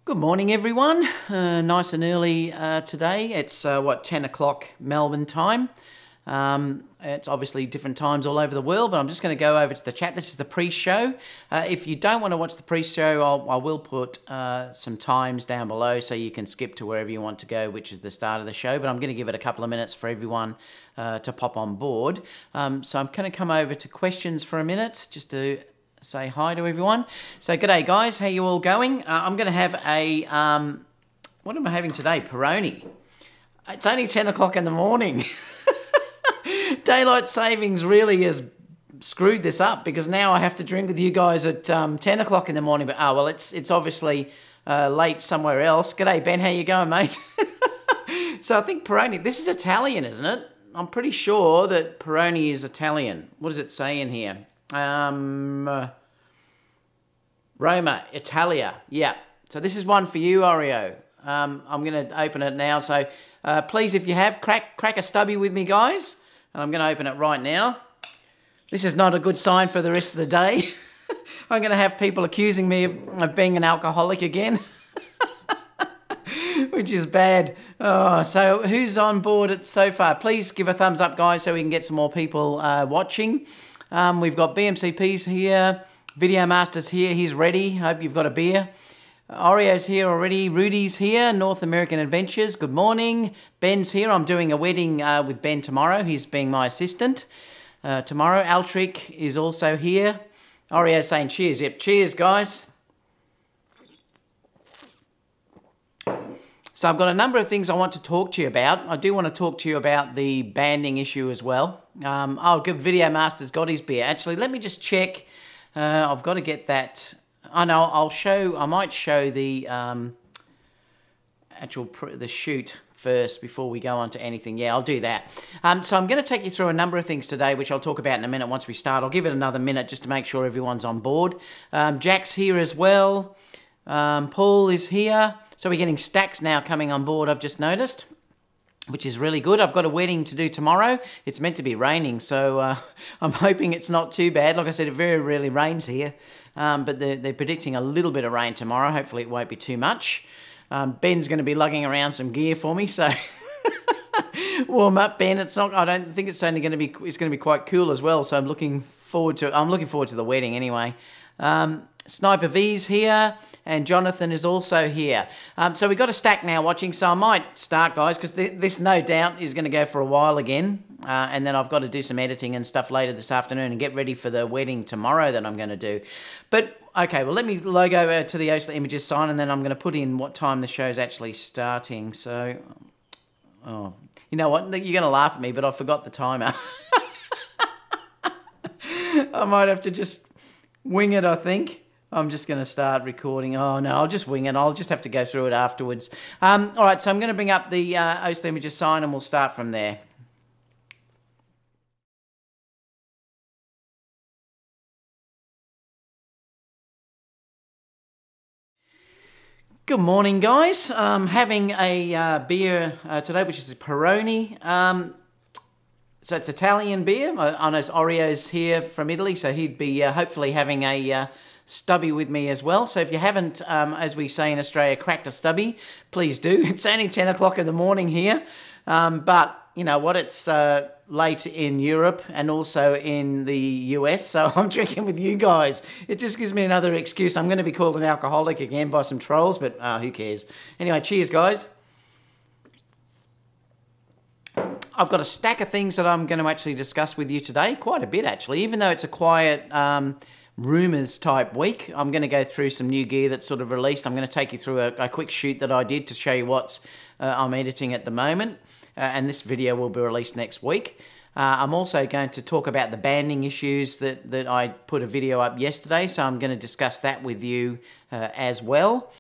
Good morning, everyone. Nice and early today. It's 10 o'clock Melbourne time. It's obviously different times all over the world, but I'm just going to go over to the chat. This is the pre-show. If you don't want to watch the pre-show, I will put some times down below so you can skip to wherever you want to go, which is the start of the show. But I'm going to give it a couple of minutes for everyone to pop on board. So I'm going to come over to questions for a minute just to say hi to everyone. So g'day guys, how you all going? I'm going to have a, what am I having today? Peroni. It's only 10 o'clock in the morning. Daylight savings really has screwed this up because now I have to drink with you guys at 10 o'clock in the morning. But well, it's obviously late somewhere else. G'day Ben, how you going, mate? So I think Peroni, this is Italian, isn't it? I'm pretty sure that Peroni is Italian. What does it say in here? Roma, Italia. Yeah. So this is one for you, Oreo. I'm going to open it now. So please, if you have, crack a stubby with me, guys. And I'm going to open it right now. This is not a good sign for the rest of the day. I'm going to have people accusing me of being an alcoholic again. Which is bad. Oh, so who's on board so far? Please give a thumbs up, guys, so we can get some more people watching. We've got BMCP's here, Video Master's here, he's ready, hope you've got a beer. Oreo's here already, Rudy's here, North American Adventures, good morning. Ben's here, I'm doing a wedding with Ben tomorrow, he's being my assistant tomorrow. Altric is also here. Oreo's saying cheers, yep, cheers guys. So I've got a number of things I want to talk to you about. I do want to talk to you about the banding issue as well. Oh, good, Video Master's got his beer. Actually, let me just check. I've got to get that. I know, I might show the the shoot first before we go on to anything. Yeah, I'll do that. So I'm going to take you through a number of things today, which I'll talk about in a minute once we start. I'll give it another minute just to make sure everyone's on board. Jack's here as well. Paul is here. So we're getting stacks now coming on board, I've just noticed, which is really good. I've got a wedding to do tomorrow. It's meant to be raining, so I'm hoping it's not too bad. Like I said, it very rarely rains here, but they're predicting a little bit of rain tomorrow. Hopefully it won't be too much. Ben's going to be lugging around some gear for me, so warm up, Ben. I don't think it's only going to be. It's going to be quite cool as well. So I'm looking forward to the wedding anyway. Sniper V's here. And Jonathan is also here. So we've got a stack now watching, so I might start, guys, because this no doubt is going to go for a while again. And then I've got to do some editing and stuff later this afternoon and get ready for the wedding tomorrow that I'm going to do. But, okay, well, let me log over to the OSLER Images sign, and then I'm going to put in what time the show's actually starting. So, oh, you know what? You're going to laugh at me, but I forgot the timer. I might have to just wing it, I think. I'm just going to start recording. Oh, no, I'll just wing it. I'll just have to go through it afterwards. All right, so I'm going to bring up the OSLER Images sign, and we'll start from there. Good morning, guys. Having a beer today, which is a Peroni. So it's Italian beer. I know Oreo's here from Italy, so he'd be hopefully having a stubby with me as well. So if you haven't, as we say in Australia, cracked a stubby, please do. It's only 10 o'clock in the morning here, but you know what, it's late in Europe and also in the US, so I'm drinking with you guys. It just gives me another excuse. I'm going to be called an alcoholic again by some trolls, but who cares? Anyway, cheers guys. I've got a stack of things that I'm going to actually discuss with you today, quite a bit actually, even though it's a quiet rumours type week. I'm going to go through some new gear that's sort of released. I'm going to take you through a quick shoot that I did to show you what I'm editing at the moment, and this video will be released next week. I'm also going to talk about the banding issues that I put a video up yesterday, so I'm going to discuss that with you as well.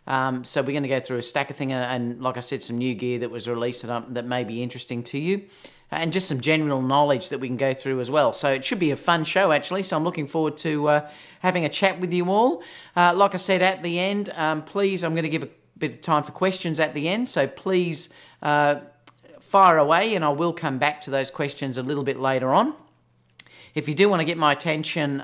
So we're going to go through a stack of things and like I said, some new gear that was released that may be interesting to you. And just some general knowledge that we can go through as well. So it should be a fun show, actually. So I'm looking forward to having a chat with you all. Like I said at the end, please, I'm going to give a bit of time for questions at the end. So please fire away, and I will come back to those questions a little bit later on. If you do want to get my attention,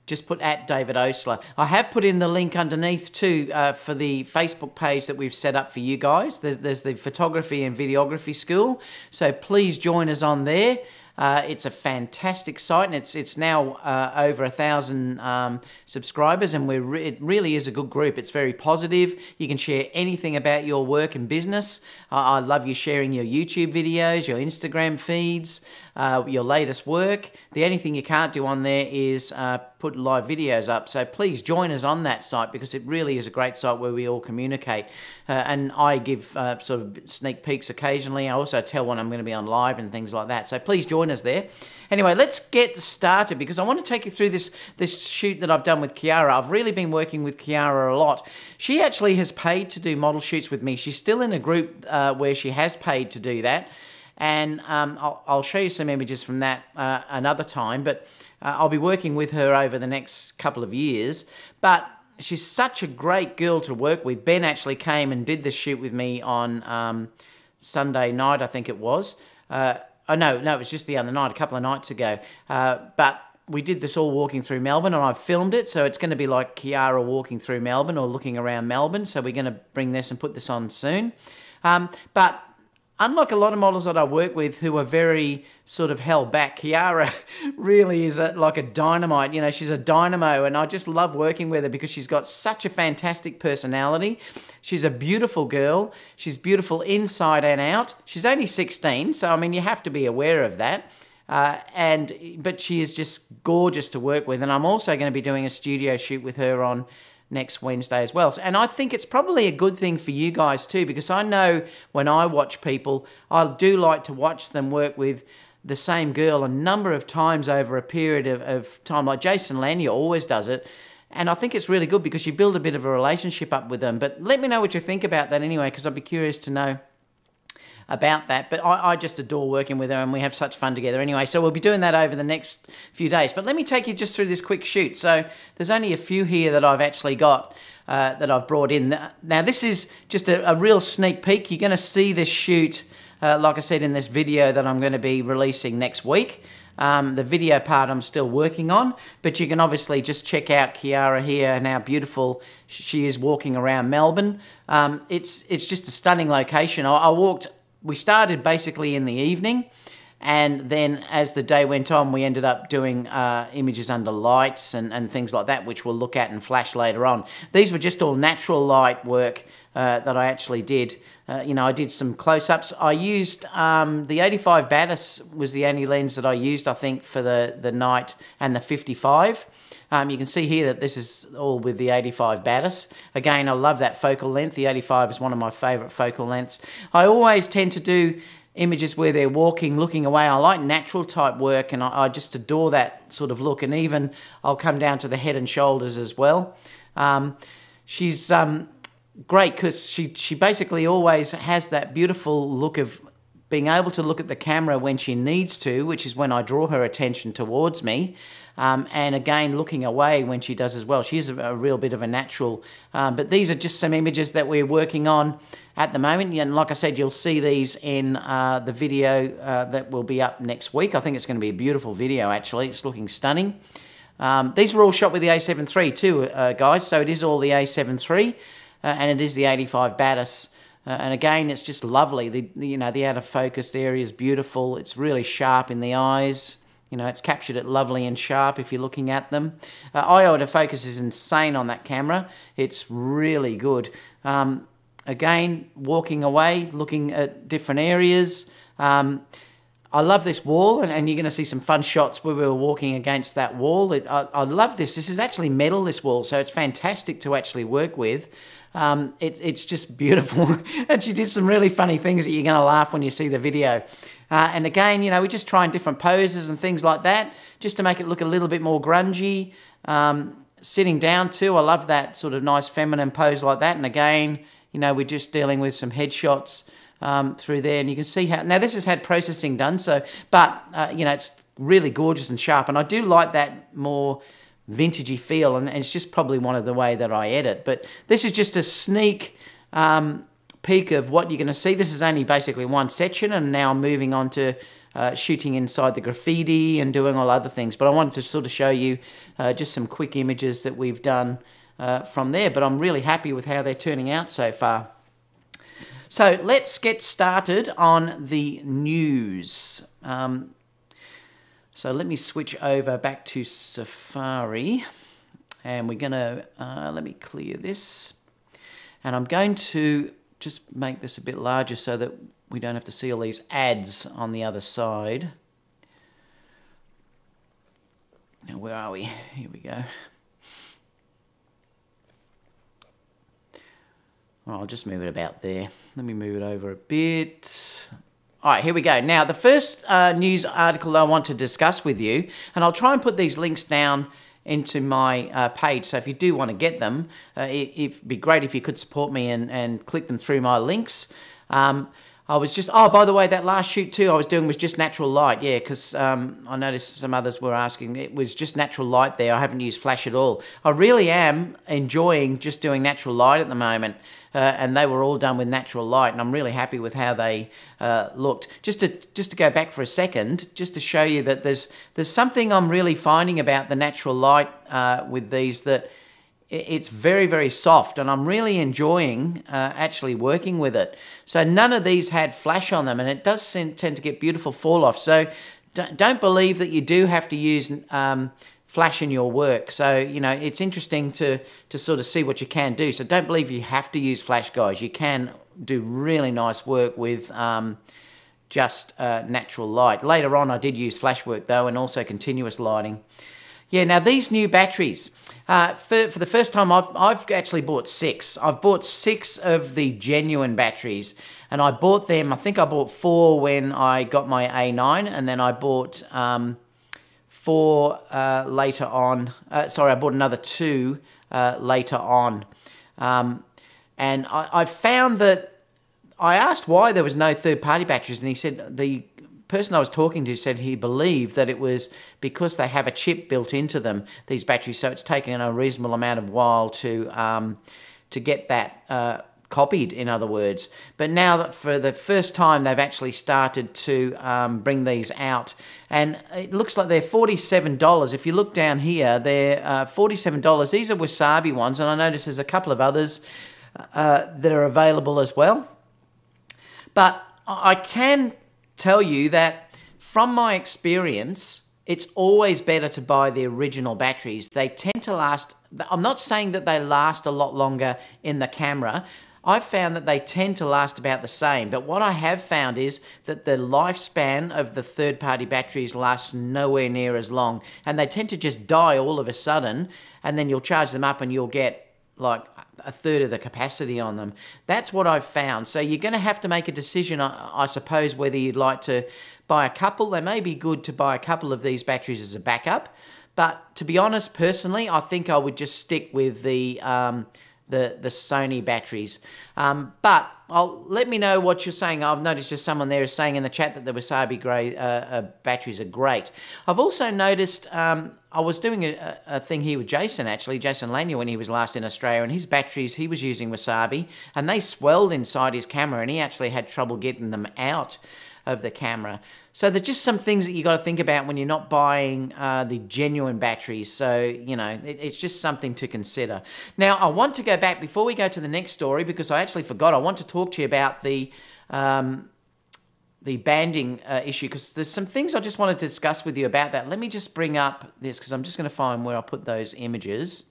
just put at David Osler. I have put in the link underneath too for the Facebook page that we've set up for you guys. There's the photography and videography school, so please join us on there. It's a fantastic site, and it's now over 1,000 subscribers, and it really is a good group. It's very positive. You can share anything about your work and business. I love you sharing your YouTube videos, your Instagram feeds, your latest work. The only thing you can't do on there is put live videos up. So please join us on that site, because it really is a great site where we all communicate. And I give sort of sneak peeks occasionally. I also tell when I'm going to be on live and things like that. So please join us there. Anyway, let's get started, because I want to take you through this shoot that I've done with Kiara. I've really been working with Kiara a lot. She actually has paid to do model shoots with me. She's still in a group where she has paid to do that. And I'll show you some images from that another time, but I'll be working with her over the next couple of years. But she's such a great girl to work with. Ben actually came and did this shoot with me on Sunday night, I think it was. Oh, no, it was just the other night, a couple of nights ago. But we did this all walking through Melbourne, and I've filmed it, so it's going to be like Kiara walking through Melbourne or looking around Melbourne. So we're going to bring this and put this on soon. But unlike a lot of models that I work with who are very sort of held back, Kiara really is like a dynamite. You know, she's a dynamo, and I just love working with her because she's got such a fantastic personality. She's a beautiful girl. She's beautiful inside and out. She's only 16, so I mean, you have to be aware of that. But she is just gorgeous to work with, and I'm also going to be doing a studio shoot with her on next Wednesday as well. And I think it's probably a good thing for you guys too, because I know when I watch people, I do like to watch them work with the same girl a number of times over a period of time. Like Jason Lanier always does it. And I think it's really good because you build a bit of a relationship up with them. But let me know what you think about that anyway, because I'd be curious to know about that. But I just adore working with her, and we have such fun together anyway. So we'll be doing that over the next few days. But let me take you just through this quick shoot. So there's only a few here that I've actually got that I've brought in. Now this is just a real sneak peek. You're going to see this shoot, like I said, in this video that I'm going to be releasing next week. The video part I'm still working on, but you can obviously just check out Kiara here and how beautiful she is walking around Melbourne. It's just a stunning location. We started basically in the evening, and then as the day went on, we ended up doing images under lights and things like that, which we'll look at and flash later on. These were just all natural light work that I actually did. You know, I did some close-ups. I used the 85 Batis was the only lens that I used, I think, for the night, and the 55. You can see here that this is all with the 85 Batis. Again, I love that focal length. The 85 is one of my favourite focal lengths. I always tend to do images where they're walking, looking away. I like natural type work, and I just adore that sort of look. And even I'll come down to the head and shoulders as well. She's great because she basically always has that beautiful look of being able to look at the camera when she needs to, which is when I draw her attention towards me. And again, looking away when she does as well. She's a real bit of a natural. But these are just some images that we're working on at the moment. And like I said, you'll see these in the video that will be up next week. I think it's going to be a beautiful video, actually. It's looking stunning. These were all shot with the a7 III too, guys. So it is all the a7 III, and it is the 85 Batis. And again, it's just lovely. The out of focused area is beautiful. It's really sharp in the eyes. You know, it's captured it lovely and sharp if you're looking at them. Eye autofocus is insane on that camera. It's really good. Again, walking away, looking at different areas. I love this wall, and you're going to see some fun shots where we were walking against that wall. I love this. This is actually metal, this wall, so it's fantastic to actually work with. It's just beautiful. And she did some really funny things that you're going to laugh when you see the video. And again, you know, we're just trying different poses and things like that, just to make it look a little bit more grungy. Sitting down too, I love that sort of nice feminine pose like that. And again, you know, we're just dealing with some headshots through there. And you can see how, now this has had processing done, so, but, you know, it's really gorgeous and sharp. And I do like that more vintagey feel, and it's just probably one of the way that I edit. But this is just a sneak peek of what you're going to see. This is only basically one section, and now I'm moving on to shooting inside the graffiti and doing all other things. But I wanted to sort of show you just some quick images that we've done from there. But I'm really happy with how they're turning out so far. So let's get started on the news. So let me switch over back to Safari, and we're going to, let me clear this. And I'm going to just make this a bit larger so that we don't have to see all these ads on the other side. Now, where are we? Here we go. Well, I'll just move it about there. Let me move it over a bit. All right, here we go. Now, the first news article I want to discuss with you, and I'll try and put these links down into my page, so if you do want to get them, it'd be great if you could support me and click them through my links. I was just, oh, by the way, that last shoot too I was doing was just natural light, yeah, because I noticed some others were asking. It was just natural light there. I haven't used flash at all. I really am enjoying just doing natural light at the moment, and they were all done with natural light, and I'm really happy with how they looked. Just to go back for a second, just to show you that there's something I'm really finding about the natural light with these, that it's very, very soft, and I'm really enjoying actually working with it. So none of these had flash on them, and it does tend to get beautiful fall off. So don't believe that you do have to use flash in your work. So, you know, it's interesting to sort of see what you can do. So don't believe you have to use flash, guys. You can do really nice work with just natural light. Later on, I did use flash work though, and also continuous lighting. Yeah, now these new batteries, for the first time, I've actually bought 6. I've bought 6 of the genuine batteries, and I bought them, I think I bought 4 when I got my A9, and then I bought 4 later on. Sorry, I bought another 2 later on. And I found that, I asked why there was no third-party batteries, and he said the person I was talking to said he believed that it was because they have a chip built into them, these batteries, so it's taken a reasonable amount of while to get that copied, in other words. But now that for the first time they've actually started to bring these out, and it looks like they're $47. If you look down here, they're $47. These are Wasabi ones, and I notice there's a couple of others that are available as well. But I can tell you that from my experience, it's always better to buy the original batteries. They tend to last, I'm not saying that they last a lot longer in the camera. I've found that they tend to last about the same, but what I have found is that the lifespan of the third-party batteries lasts nowhere near as long, and they tend to just die all of a sudden, and then you'll charge them up and you'll get like a third of the capacity on them. That's what I've found. So you're going to have to make a decision, I suppose, whether you'd like to buy a couple. They may be good to buy a couple of these batteries as a backup, but to be honest, personally, I think I would just stick with the Sony batteries. But let me know what you're saying. I've noticed there's someone there is saying in the chat that the Wasabi grey batteries are great. I've also noticed, I was doing a thing here with Jason, actually, Jason Lanier, when he was last in Australia, and his batteries, he was using Wasabi, and they swelled inside his camera, and he actually had trouble getting them out of the camera. So there's just some things that you got to think about when you're not buying the genuine batteries. So, you know, it's just something to consider. Now, I want to go back before we go to the next story, because I actually forgot. I want to talk to you about the banding issue, because there's some things I just wanted to discuss with you about that. Let me just bring up this, because I'm just going to find where I put those images.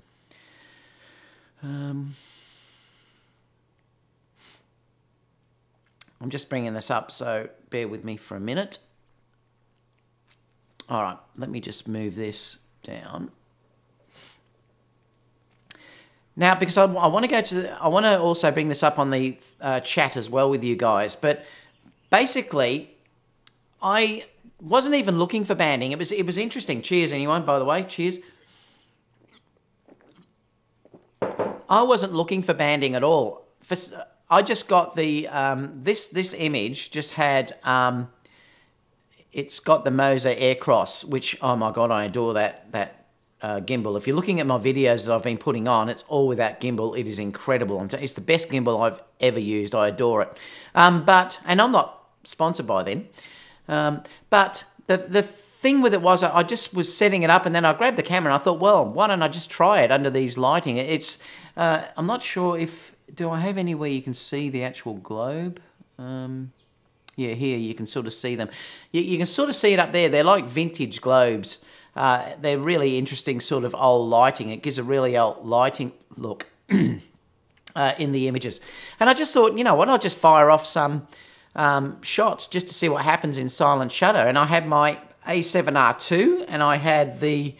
I'm just bringing this up, so bear with me for a minute. All right, let me just move this down. Now, because I want to go to, I want to also bring this up on the chat as well with you guys, but basically, I wasn't even looking for banding. It was interesting. Cheers, anyone, by the way. Cheers. I wasn't looking for banding at all. I just got the this image just had it's got the Moser Aircross, which, oh my god, I adore that gimbal. If you're looking at my videos that I've been putting on, it's all with that gimbal. It is incredible. It's the best gimbal I've ever used. I adore it. And I'm not sponsored by them. But the thing with it was I just was setting it up, and then I grabbed the camera and I thought, well, why don't I just try it under these lighting? It's I'm not sure if, do I have anywhere you can see the actual globe? Yeah, here you can sort of see them. You can sort of see it up there. They're like vintage globes. They're really interesting sort of old lighting. It gives a really old lighting look in the images. And I just thought, you know what, I'll just fire off some shots just to see what happens in silent shutter. And I had my a7R2 and I had the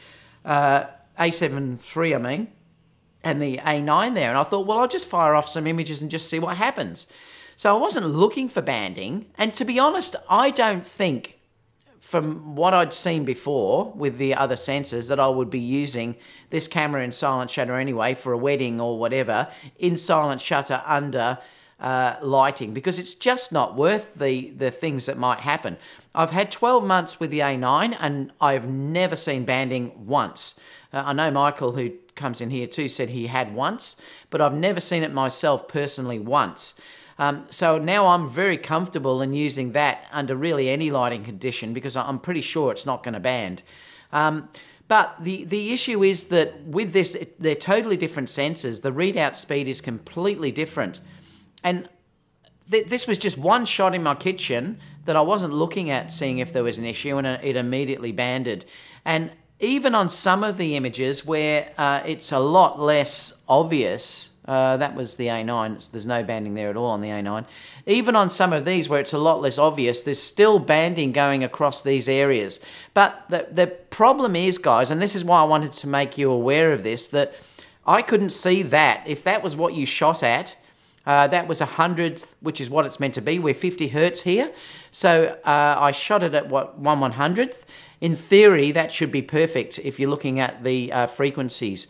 a7 III, I mean, and the A9 there. And I thought, well, I'll just fire off some images and just see what happens. So I wasn't looking for banding. And to be honest, I don't think, from what I'd seen before with the other sensors, that I would be using this camera in silent shutter anyway for a wedding or whatever, in silent shutter under lighting, because it's just not worth the things that might happen. I've had 12 months with the A9 and I've never seen banding once. I know Michael, who comes in here too, said he had once, but I've never seen it myself personally once. So now I'm very comfortable in using that under really any lighting condition, because I'm pretty sure it's not going to band. But the issue is that with this, they're totally different sensors. The readout speed is completely different. And this was just one shot in my kitchen that I wasn't looking at, seeing if there was an issue, and it immediately banded. And even on some of the images where it's a lot less obvious, that was the A9, there's no banding there at all on the A9. Even on some of these where it's a lot less obvious, there's still banding going across these areas. But the problem is, guys, and this is why I wanted to make you aware of this, that I couldn't see that. If that was what you shot at, that was 100th, which is what it's meant to be. We're 50 hertz here. So I shot it at, what, 1/100th. In theory, that should be perfect if you're looking at the frequencies.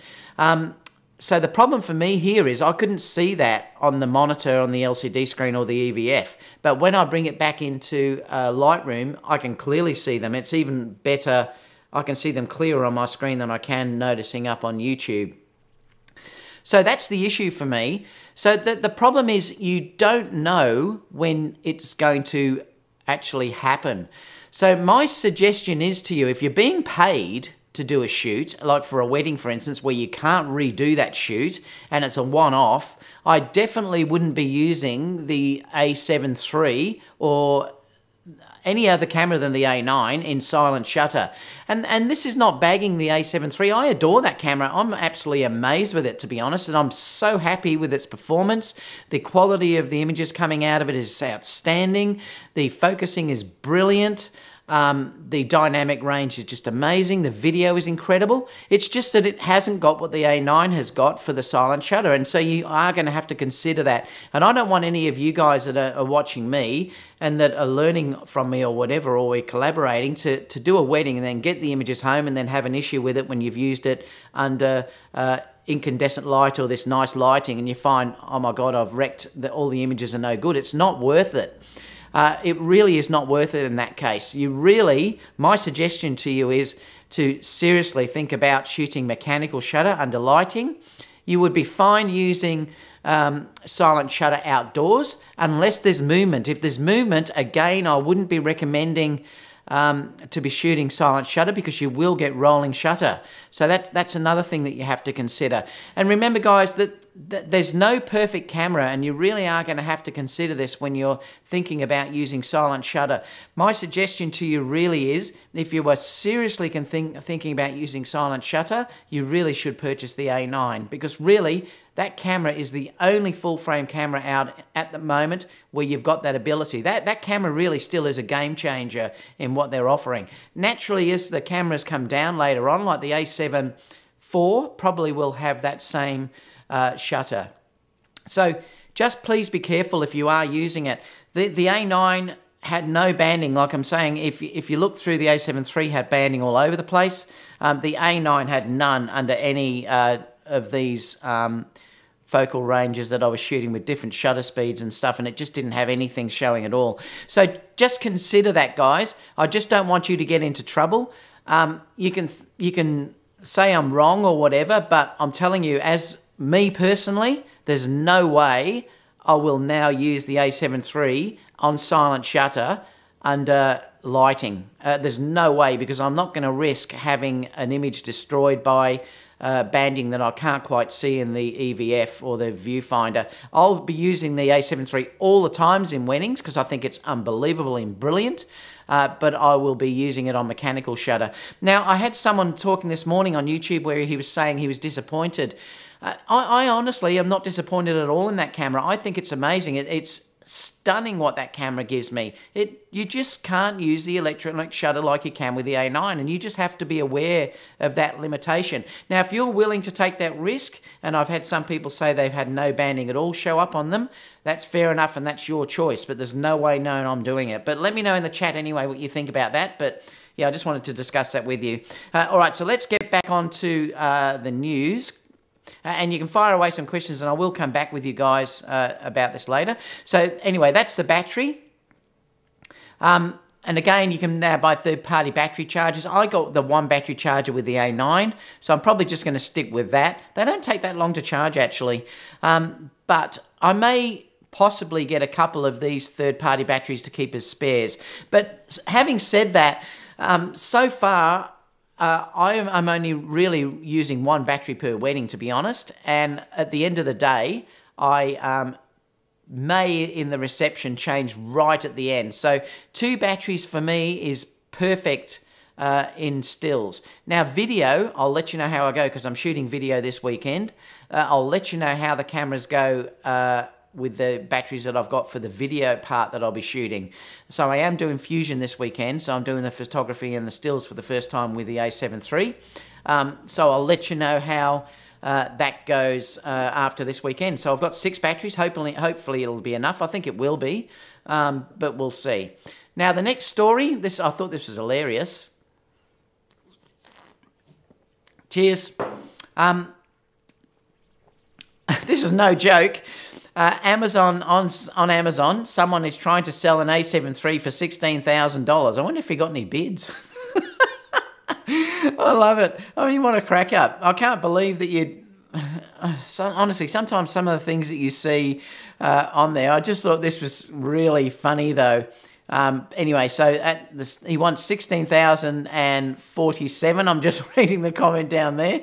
So the problem for me here is I couldn't see that on the monitor, on the LCD screen or the EVF. But when I bring it back into Lightroom, I can clearly see them. It's even better. I can see them clearer on my screen than I can noticing up on YouTube. So that's the issue for me. So the problem is you don't know when it's going to actually happen. So my suggestion is to you, if you're being paid to do a shoot, like for a wedding, for instance, where you can't redo that shoot and it's a one-off, I definitely wouldn't be using the a7 III or any other camera than the A9 in silent shutter. And this is not bagging the a7 III. I adore that camera. I'm absolutely amazed with it, to be honest, and I'm so happy with its performance. The quality of the images coming out of it is outstanding. The focusing is brilliant. The dynamic range is just amazing. The video is incredible. It's just that it hasn't got what the A9 has got for the silent shutter. And so you are going to have to consider that. And I don't want any of you guys that are watching me and that are learning from me or whatever, or we're collaborating to do a wedding and then get the images home and then have an issue with it when you've used it under incandescent light or this nice lighting and you find, oh my God, I've wrecked, all the images are no good. It's not worth it. It really is not worth it in that case. You really, my suggestion to you is to seriously think about shooting mechanical shutter under lighting. You would be fine using silent shutter outdoors unless there's movement. If there's movement, again, I wouldn't be recommending to be shooting silent shutter because you will get rolling shutter. So that's another thing that you have to consider. And remember, guys, that there's no perfect camera, and you really are going to have to consider this when you're thinking about using silent shutter. My suggestion to you really is, if you are seriously thinking about using silent shutter, you really should purchase the A9, because really that camera is the only full-frame camera out at the moment where you've got that ability. That camera really still is a game changer in what they're offering. Naturally, as the cameras come down later on, like the a7 IV probably will have that same shutter. So just please be careful if you are using it. The A9 had no banding, like I'm saying. If you look through, the a7 III had banding all over the place. The A9 had none under any of these focal ranges that I was shooting with different shutter speeds and stuff, and it just didn't have anything showing at all. So just consider that, guys. I just don't want you to get into trouble. You can say I'm wrong or whatever, but I'm telling you, as me personally, there's no way I will now use the a7 III on silent shutter under lighting. There's no way, because I'm not going to risk having an image destroyed by banding that I can't quite see in the EVF or the viewfinder. I'll be using the a7 III all the times in weddings because I think it's unbelievably brilliant. But I will be using it on mechanical shutter. Now, I had someone talking this morning on YouTube where he was saying he was disappointed. I honestly am not disappointed at all in that camera. I think it's amazing. It's stunning what that camera gives me. You just can't use the electronic shutter like you can with the A9, and you just have to be aware of that limitation. Now, if you're willing to take that risk, and I've had some people say they've had no banding at all show up on them, that's fair enough, and that's your choice, but there's no way known I'm doing it. But let me know in the chat anyway what you think about that. But yeah, I just wanted to discuss that with you. All right, so let's get back onto the news. And you can fire away some questions, and I will come back with you guys about this later. So anyway, that's the battery. And again, you can now buy third-party battery chargers. I got the one battery charger with the A9, so I'm probably just going to stick with that. They don't take that long to charge, actually. But I may possibly get a couple of these third-party batteries to keep as spares. But having said that, so far, I'm only really using one battery per wedding, to be honest. And at the end of the day, I may, in the reception, change right at the end. So 2 batteries for me is perfect in stills. Now, video, I'll let you know how I go because I'm shooting video this weekend. I'll let you know how the cameras go with the batteries that I've got for the video part that I'll be shooting. So I am doing Fusion this weekend, so I'm doing the photography and the stills for the first time with the a7 III. So I'll let you know how that goes after this weekend. So I've got 6 batteries. Hopefully it'll be enough. I think it will be, but we'll see. Now the next story, I thought this was hilarious. Cheers. This is no joke. Amazon on Amazon, someone is trying to sell an a7 III for $16,000. I wonder if he got any bids. I love it. I mean, what a crack up. I can't believe that you... honestly, sometimes some of the things that you see on there, I just thought this was really funny, though. Anyway, so he wants $16,047. I'm just reading the comment down there.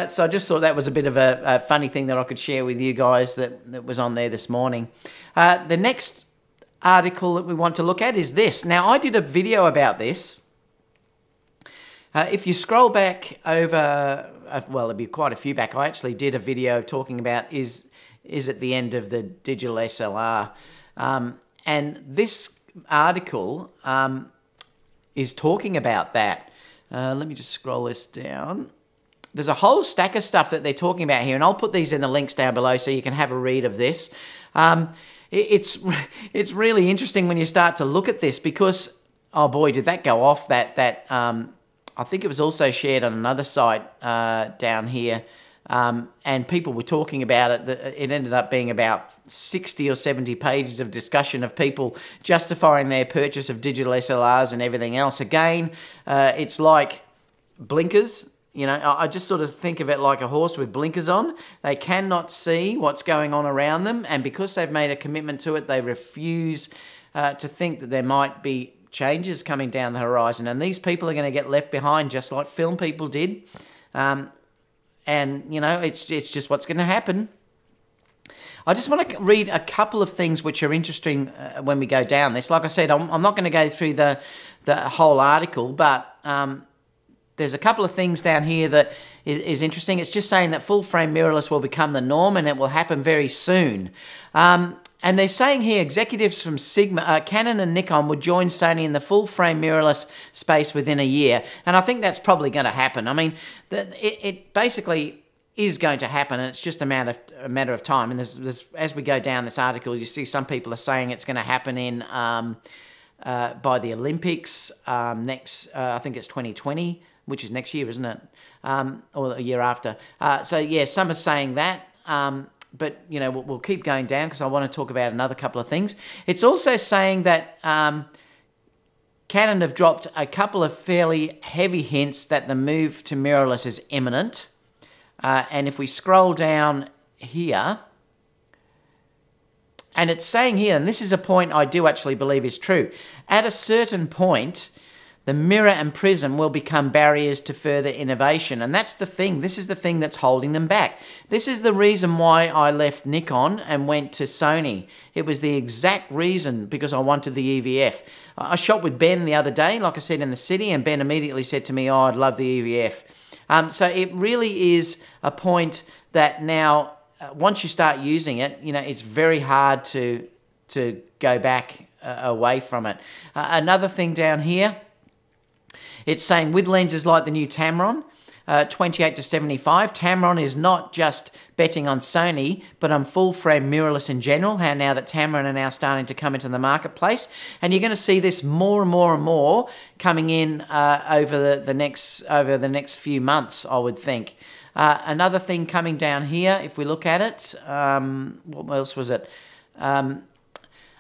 So I just thought that was a bit of a funny thing that I could share with you guys that was on there this morning. The next article that we want to look at is this. Now, I did a video about this. If you scroll back over, well, it'd be quite a few back. I actually did a video talking about is at the end of the digital SLR. And this article is talking about that. Let me just scroll this down. There's a whole stack of stuff that they're talking about here, and I'll put these in the links down below so you can have a read of this. It's really interesting when you start to look at this because, oh boy, did that go off. I think it was also shared on another site down here. And people were talking about it. It ended up being about 60 or 70 pages of discussion of people justifying their purchase of digital SLRs and everything else. Again, it's like blinkers. You know, I just sort of think of it like a horse with blinkers on. They cannot see what's going on around them, and because they've made a commitment to it, they refuse to think that there might be changes coming down the horizon. And these people are going to get left behind just like film people did. And, you know, it's just what's going to happen. I just want to read a couple of things which are interesting when we go down this. Like I said, I'm not going to go through the whole article, but there's a couple of things down here that is interesting. It's just saying that full-frame mirrorless will become the norm and it will happen very soon. And they're saying here executives from Canon and Nikon would join Sony in the full-frame mirrorless space within a year. And I think that's probably going to happen. I mean, it basically is going to happen, and it's just a matter of time. And there's as we go down this article, you see some people are saying it's going to happen in by the Olympics next. I think it's 2020, which is next year, isn't it? Or the year after. So yeah, some are saying that. But, you know, we'll keep going down because I want to talk about another couple of things. It's also saying that Canon have dropped a couple of fairly heavy hints that the move to mirrorless is imminent. And if we scroll down here, And it's saying here, and this is a point I do actually believe is true, at a certain point, the mirror and prism will become barriers to further innovation. And that's the thing. This is the thing that's holding them back. This is the reason why I left Nikon and went to Sony. It was the exact reason, because I wanted the EVF. I shot with Ben the other day, like I said, in the city, and Ben immediately said to me, oh, I'd love the EVF. So it really is a point that now, once you start using it, you know, it's very hard to go back away from it. Another thing down here, it's saying with lenses like the new Tamron, 28 to 75. Tamron is not just betting on Sony, but on full frame mirrorless in general. How now that Tamron are now starting to come into the marketplace, and you're going to see this more and more and more coming in over the next few months, I would think. Another thing coming down here, if we look at it, what else was it? I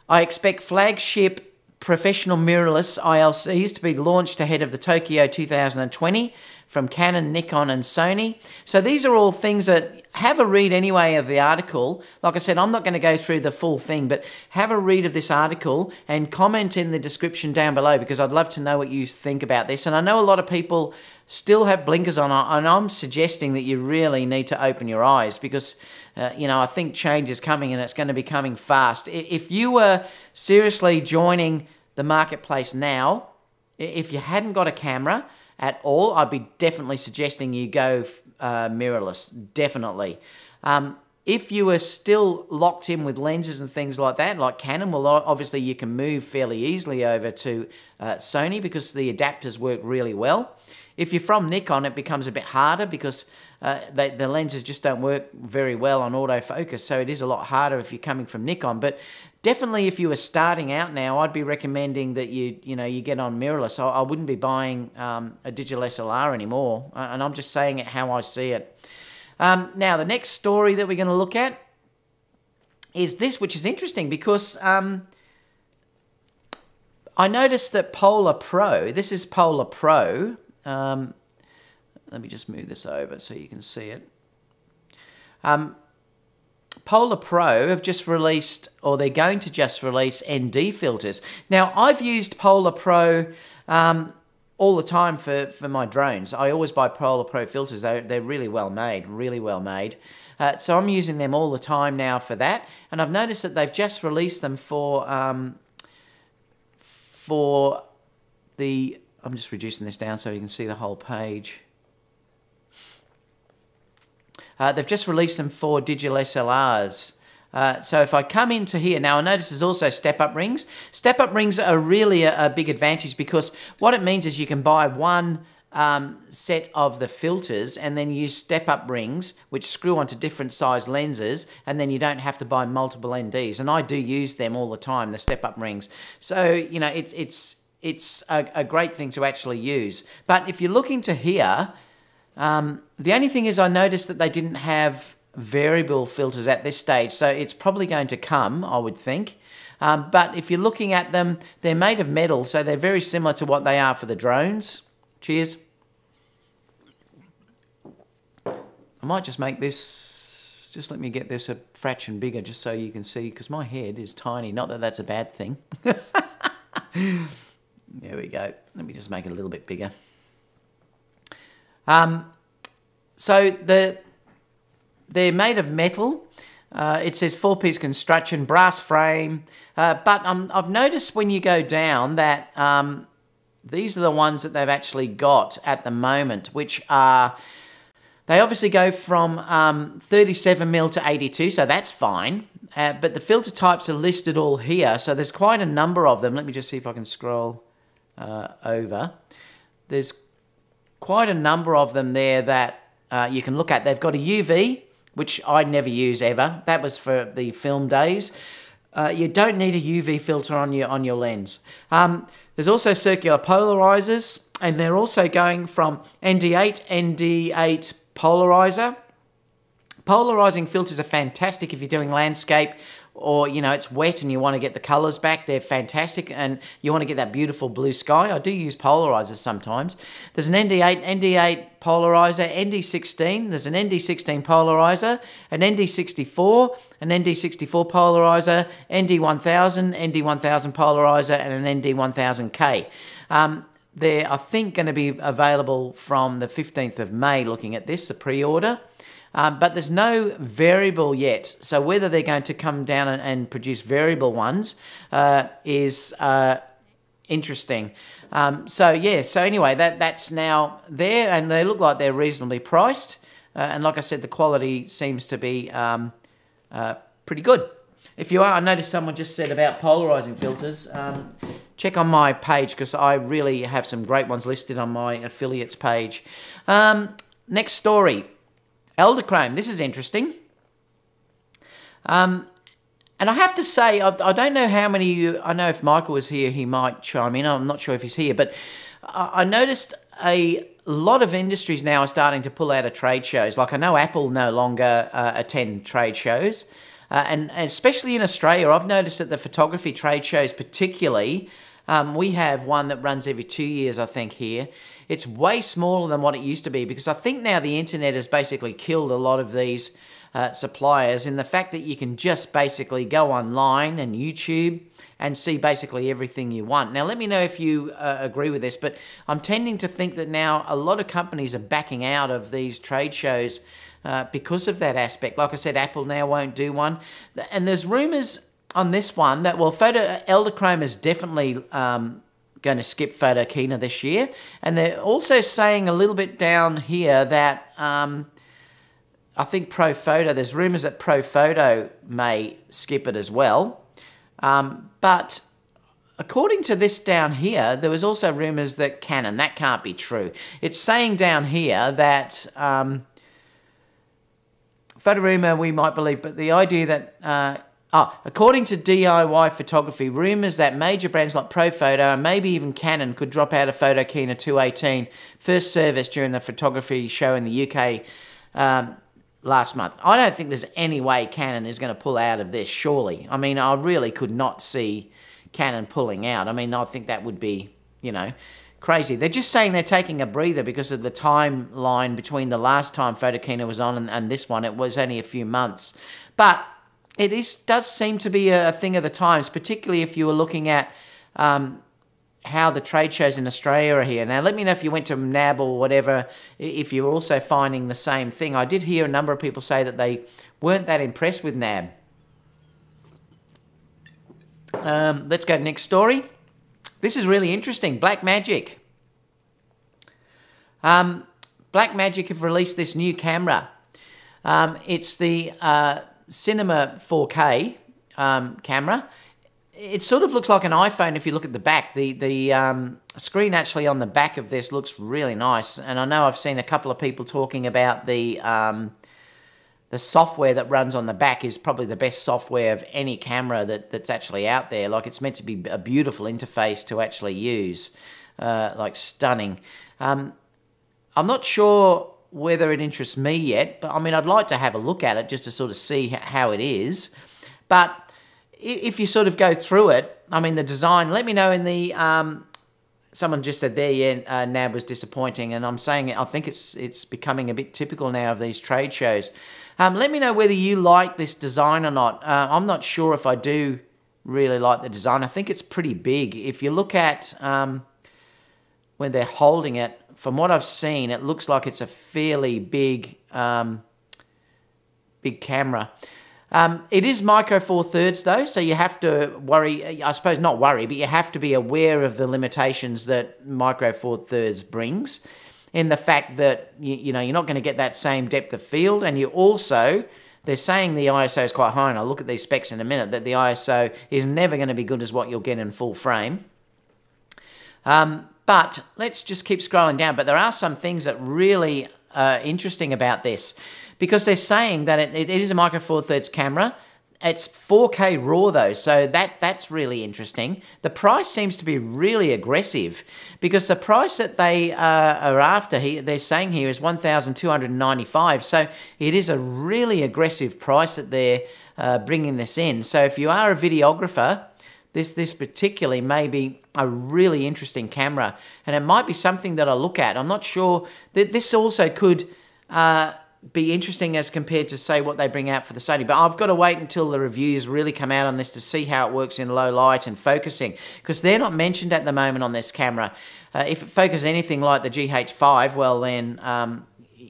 expect flagship professional mirrorless ILCs to be launched ahead of the Tokyo 2020 from Canon, Nikon and Sony. So these are all things that, have a read anyway of the article. Like I said, I'm not going to go through the full thing, but have a read of this article and comment in the description down below, because I'd love to know what you think about this. And I know a lot of people still have blinkers on, and I'm suggesting that you really need to open your eyes, because you know, I think change is coming, and it's going to be coming fast. If you were seriously joining the marketplace now, if you hadn't got a camera at all, I'd be definitely suggesting you go mirrorless, definitely. If you were still locked in with lenses and things like that, like Canon, well, obviously you can move fairly easily over to Sony, because the adapters work really well. If you're from Nikon, it becomes a bit harder, because the lenses just don't work very well on autofocus, so it is a lot harder if you're coming from Nikon. But definitely, if you were starting out now, I'd be recommending that you get on mirrorless. I wouldn't be buying a digital SLR anymore, and I'm just saying it how I see it. Now, the next story that we're going to look at is this, which is interesting, because I noticed that PolarPro, this is PolarPro. Let me just move this over so you can see it. PolarPro have just released, or they're going to just release, ND filters. Now, I've used PolarPro all the time for my drones. I always buy PolarPro filters. They're really well made, really well made. So I'm using them all the time now for that. And I've noticed that they've just released them for the... I'm just reducing this down so you can see the whole page. They've just released them for digital SLRs. So if I come into here, now I notice there's also step-up rings. Step-up rings are really a big advantage, because what it means is you can buy one set of the filters and then use step-up rings, which screw onto different size lenses, and then you don't have to buy multiple NDs. And I do use them all the time, the step-up rings. So, you know, it's a great thing to actually use. But if you're looking to here, the only thing is I noticed that they didn't have variable filters at this stage, so it's probably going to come, I would think. But if you're looking at them, they're made of metal, so they're very similar to what they are for the drones. Cheers. I might just make this, just let me get this a fraction bigger just so you can see, because my head is tiny. Not that that's a bad thing. There we go. Let me just make it a little bit bigger. So they're made of metal. It says 4-piece construction, brass frame. But I've noticed when you go down that these are the ones that they've actually got at the moment, which are, they obviously go from 37mm to 82, so that's fine. But the filter types are listed all here, so there's quite a number of them. Let me just see if I can scroll over. There's quite a number of them there that you can look at. They've got a UV, which I never use ever. That was for the film days. You don't need a UV filter on your lens. There's also circular polarizers, and they're also going from ND8, ND8 polarizer. Polarizing filters are fantastic if you're doing landscape or, you know, it's wet and you want to get the colors back, they're fantastic, and you want to get that beautiful blue sky. I do use polarizers sometimes. There's an ND8 polarizer, ND16, there's an ND16 polarizer, an ND64, an ND64 polarizer, ND1000, ND1000 polarizer, and an ND1000K. They're, I think, going to be available from the 15th of May, looking at this, the pre-order. But there's no variable yet. So whether they're going to come down and produce variable ones is interesting. So anyway, that's now there, and they look like they're reasonably priced. And like I said, the quality seems to be pretty good. If you are, I noticed someone just said about polarizing filters. Check on my page, because I really have some great ones listed on my affiliates page. Next story, Eldachrome. This is interesting. And I have to say, I don't know how many of you, I know if Michael was here, he might chime in. I'm not sure if he's here, but I noticed a lot of industries now are starting to pull out of trade shows. Like, I know Apple no longer attend trade shows. And especially in Australia, I've noticed that the photography trade shows particularly, we have one that runs every 2 years, I think, here. It's way smaller than what it used to be, because I think now the internet has basically killed a lot of these suppliers in the fact that you can just basically go online and YouTube and see basically everything you want. Now, let me know if you agree with this, but I'm tending to think that now a lot of companies are backing out of these trade shows because of that aspect. Like I said, Apple now won't do one. And there's rumours on this one that, well, Eldachrome is definitely going to skip Photokina this year. And they're also saying a little bit down here that I think Prophoto, there's rumours that Prophoto may skip it as well. But according to this down here, there was also rumours that Canon, that can't be true. It's saying down here that photo rumour we might believe, but the idea that, according to DIY Photography, rumours that major brands like Prophoto and maybe even Canon could drop out of Photokina 218 first service during the photography show in the UK last month. I don't think there's any way Canon is going to pull out of this, surely. I mean, I really could not see Canon pulling out. I mean, I think that would be, you know, crazy. They're just saying they're taking a breather because of the timeline between the last time Photokina was on and this one. It was only a few months. But it does seem to be a thing of the times, particularly if you were looking at how the trade shows in Australia are here. Now, let me know if you went to NAB or whatever, if you're also finding the same thing. I did hear a number of people say that they weren't that impressed with NAB. Let's go to the next story. This is really interesting. Blackmagic. Blackmagic have released this new camera. It's the Cinema 4K camera. It sort of looks like an iPhone if you look at the back. The screen actually on the back of this looks really nice. And I know I've seen a couple of people talking about the software that runs on the back is probably the best software of any camera that's actually out there. Like, it's meant to be a beautiful interface to actually use, like stunning. I'm not sure whether it interests me yet, but I mean, I'd like to have a look at it just to sort of see how it is. But if you sort of go through it, I mean, the design, let me know in the... someone just said there, yeah, NAB was disappointing, and I'm saying I think it's becoming a bit typical now of these trade shows. Let me know whether you like this design or not. I'm not sure if I do really like the design. I think it's pretty big. If you look at when they're holding it, from what I've seen, it looks like it's a fairly big, big camera. It is micro four thirds though, so you have to worry, I suppose not worry, but you have to be aware of the limitations that micro four thirds brings, in the fact that, you know, you're not going to get that same depth of field, and you also, they're saying the ISO is quite high, and I'll look at these specs in a minute, that the ISO is never going to be good as what you'll get in full frame. But let's just keep scrolling down, but there are some things that really are interesting about this, because they're saying that it is a micro four thirds camera. It's 4K RAW though, so that's really interesting. The price seems to be really aggressive, because the price that they are after here, they're saying here, is $1,295. So it is a really aggressive price that they're bringing this in. So if you are a videographer, this particularly may be a really interesting camera, and it might be something that I look at. I'm not sure that this also could be interesting as compared to, say, what they bring out for the Sony. But I've got to wait until the reviews really come out on this to see how it works in low light and focusing, because they're not mentioned at the moment on this camera. If it focuses anything like the GH5, well then,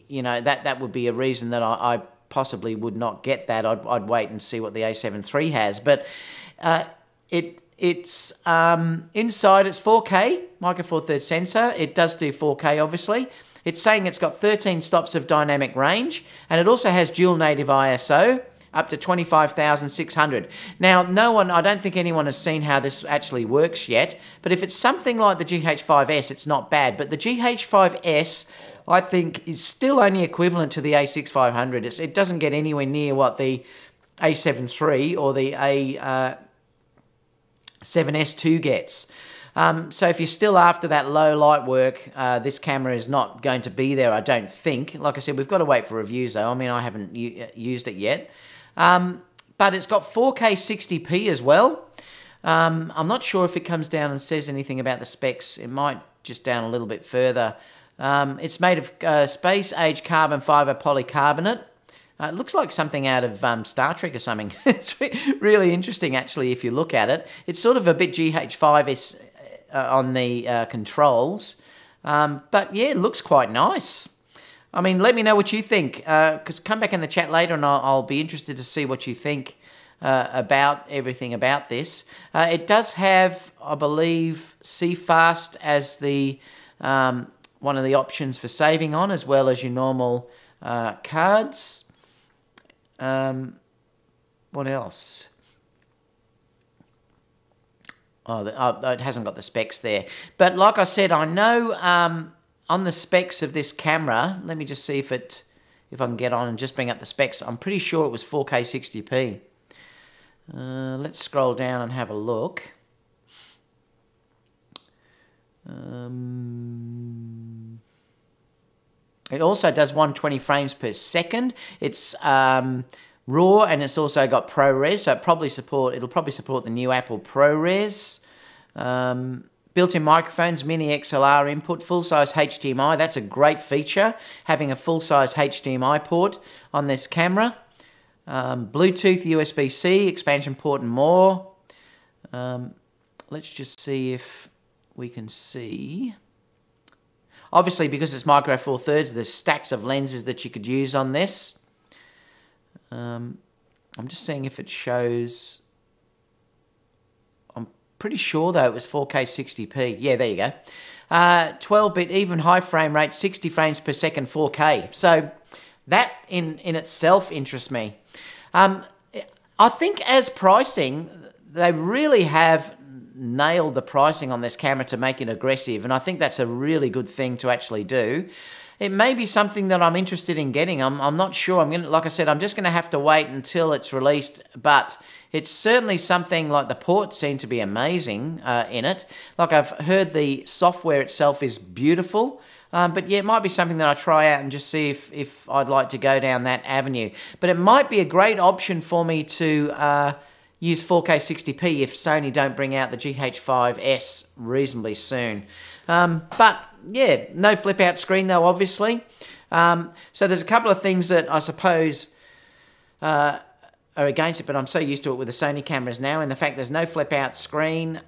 you know, that would be a reason that I possibly would not get that. I'd wait and see what the a7iii has. But it's inside, it's 4K, micro four thirds sensor. It does do 4K, obviously. It's saying it's got 13 stops of dynamic range, and it also has dual native ISO, up to 25,600. Now, I don't think anyone has seen how this actually works yet, but if it's something like the GH5S, it's not bad. But the GH5S, I think, is still only equivalent to the A6500. It doesn't get anywhere near what the A7 III or the A7S II gets. So if you're still after that low light work, this camera is not going to be there, I don't think. Like I said, we've got to wait for reviews though. I mean, I haven't used it yet. But it's got 4K 60p as well. I'm not sure if it comes down and says anything about the specs. It might just down a little bit further. It's made of space-age carbon fiber polycarbonate. It looks like something out of Star Trek or something. It's really interesting, actually, if you look at it. It's sort of a bit GH5S on the controls. But, yeah, it looks quite nice. I mean, let me know what you think, because come back in the chat later and I'll be interested to see what you think about everything about this. It does have, I believe, CFast as the one of the options for saving on, as well as your normal cards. What else? Oh, it hasn't got the specs there. But like I said, I know on the specs of this camera, let me just see if I can get on and just bring up the specs. I'm pretty sure it was 4K 60p. Let's scroll down and have a look. It also does 120 frames per second. It's RAW, and it's also got ProRes, so it'll probably support the new Apple ProRes. Built-in microphones, mini XLR input, full-size HDMI. That's a great feature, having a full-size HDMI port on this camera. Bluetooth, USB-C, expansion port, and more. Let's just see if we can see. Obviously, because it's micro four thirds, there's stacks of lenses that you could use on this. I'm just seeing if it shows. I'm pretty sure though it was 4K 60p. Yeah, there you go. 12-bit even high frame rate, 60 frames per second, 4K. So that in itself interests me. I think as pricing, they really have nailed the pricing on this camera to make it aggressive, and I think that's a really good thing to actually do. It may be something that I'm interested in getting. I'm not sure. Like I said, I'm just going to have to wait until it's released, but it's certainly something. Like the ports seem to be amazing in it. Like I've heard the software itself is beautiful. But yeah, it might be something that I try out and just see if I'd like to go down that avenue. But it might be a great option for me to use 4K 60p if Sony don't bring out the GH5S reasonably soon. But yeah, no flip out screen though, obviously. So there's a couple of things that I suppose are against it, but I'm so used to it with the Sony cameras now, and the fact there's no flip out screen.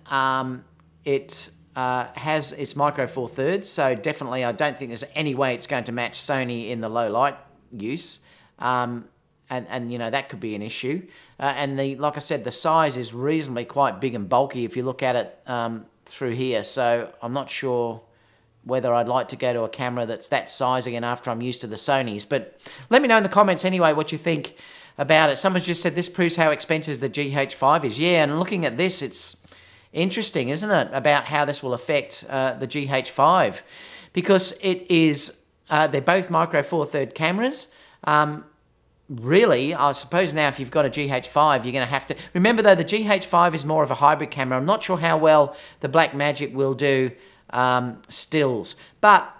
It has its micro four thirds, so definitely I don't think there's any way it's going to match Sony in the low light use. And you know, that could be an issue. And like I said, the size is reasonably quite big and bulky if you look at it through here. So I'm not sure whether I'd like to go to a camera that's that size again after I'm used to the Sonys. But let me know in the comments anyway what you think about it. Someone's just said this proves how expensive the GH5 is. Yeah, and looking at this, it's interesting, isn't it, about how this will affect the GH5, because it is they're both micro four third cameras. Really, I suppose now if you've got a GH5, you're going to have to remember though the GH5 is more of a hybrid camera. I'm not sure how well the Blackmagic will do stills, but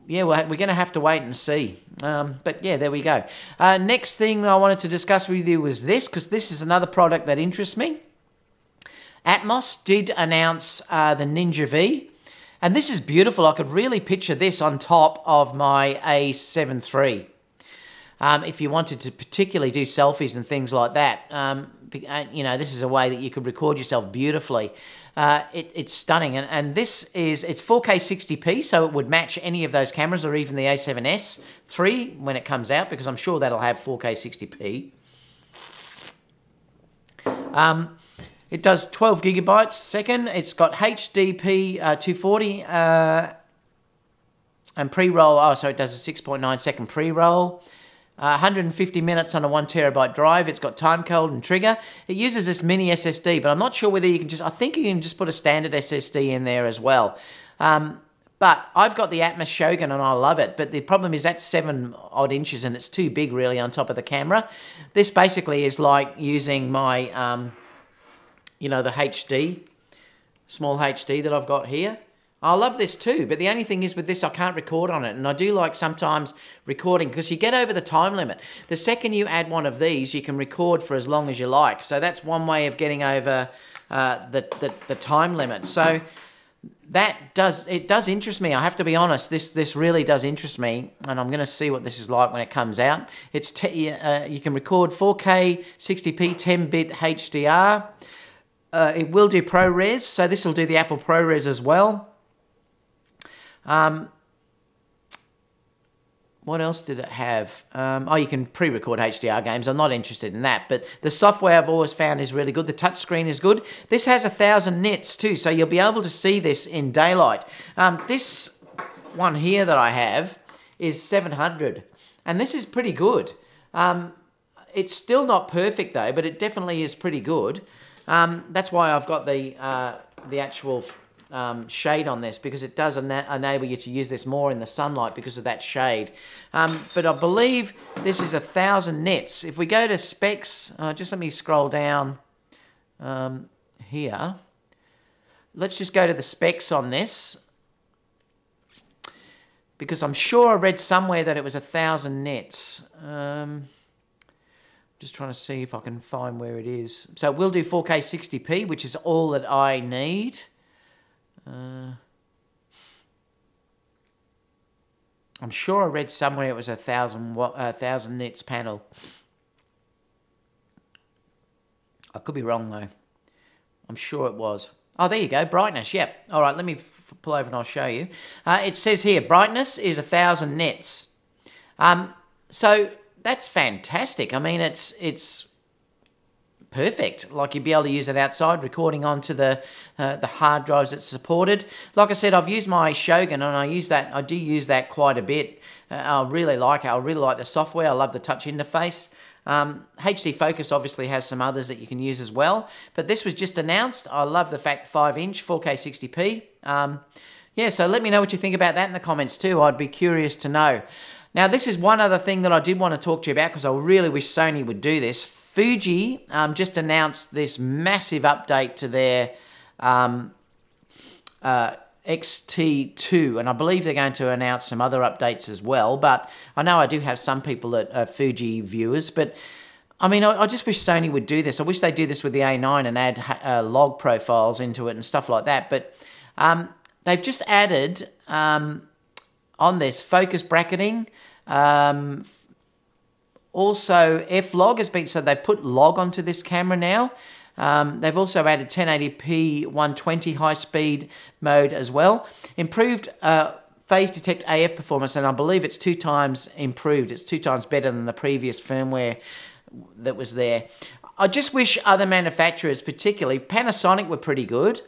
yeah, we're going to have to wait and see. But yeah, there we go. Next thing I wanted to discuss with you was this, because this is another product that interests me. Atmos did announce the Ninja V, and this is beautiful. I could really picture this on top of my a7iii. If you wanted to particularly do selfies and things like that, you know, this is a way that you could record yourself beautifully. It's stunning, and it's 4K 60p, so it would match any of those cameras, or even the a7S III when it comes out, because I'm sure that'll have 4K 60p. It does 12 gigabytes a second. It's got HDP 240 and pre-roll. Oh, so it does a 6.9 second pre-roll. 150 minutes on a 1 terabyte drive. It's got time code and trigger. It uses this mini SSD, but I'm not sure whether you can I think you can just put a standard SSD in there as well. But I've got the Atmos Shogun and I love it, but the problem is that's 7 odd inches and it's too big really on top of the camera. This basically is like using my, you know, the HD, small HD that I've got here. I love this too, but the only thing is with this, I can't record on it. And I do like sometimes recording because you get over the time limit. The second you add one of these, you can record for as long as you like. So that's one way of getting over the time limit. So it does interest me. I have to be honest, this really does interest me. And I'm going to see what this is like when it comes out. You can record 4K 60p 10-bit HDR. It will do ProRes, so this will do the Apple ProRes as well. What else did it have? Oh, you can pre-record HDR games. I'm not interested in that, but the software I've always found is really good. The touchscreen is good. This has 1000 nits too, so you'll be able to see this in daylight. This one here that I have is 700, and this is pretty good. It's still not perfect though, but it definitely is pretty good. That's why I've got the actual shade on this, because it does enable you to use this more in the sunlight because of that shade. But I believe this is 1000 nits. If we go to specs, just let me scroll down here. Let's just go to the specs on this, because I'm sure I read somewhere that it was 1000 nits. Just trying to see if I can find where it is. So it will do 4K 60p, which is all that I need. I'm sure I read somewhere it was 1000 nits panel. I could be wrong though. I'm sure it was. Oh, there you go, brightness. Yep. All right, let me pull over and I'll show you. It says here brightness is 1000 nits. So that's fantastic. I mean, it's perfect. Like, you'd be able to use it outside, recording onto the hard drives that's supported. Like I said, I've used my Shogun and I do use that quite a bit. I really like it. I really like the software. I love the touch interface. HD Focus obviously has some others that you can use as well, but this was just announced. I love the fact 5-inch 4K 60p. Yeah, so let me know what you think about that in the comments too. I'd be curious to know. Now, this is one other thing that I did want to talk to you about, because I really wish Sony would do this. Fuji just announced this massive update to their X-T2, and I believe they're going to announce some other updates as well, but I know I do have some people that are Fuji viewers, but I mean, I just wish Sony would do this. I wish they'd do this with the A9 and add log profiles into it and stuff like that, but they've just added on this focus bracketing. Also, F-log has been, so they've put log onto this camera now. They've also added 1080p 120 high-speed mode as well. Improved phase detect AF performance, and I believe it's 2 times improved. It's 2 times better than the previous firmware that was there. I just wish other manufacturers, particularly Panasonic, were pretty good.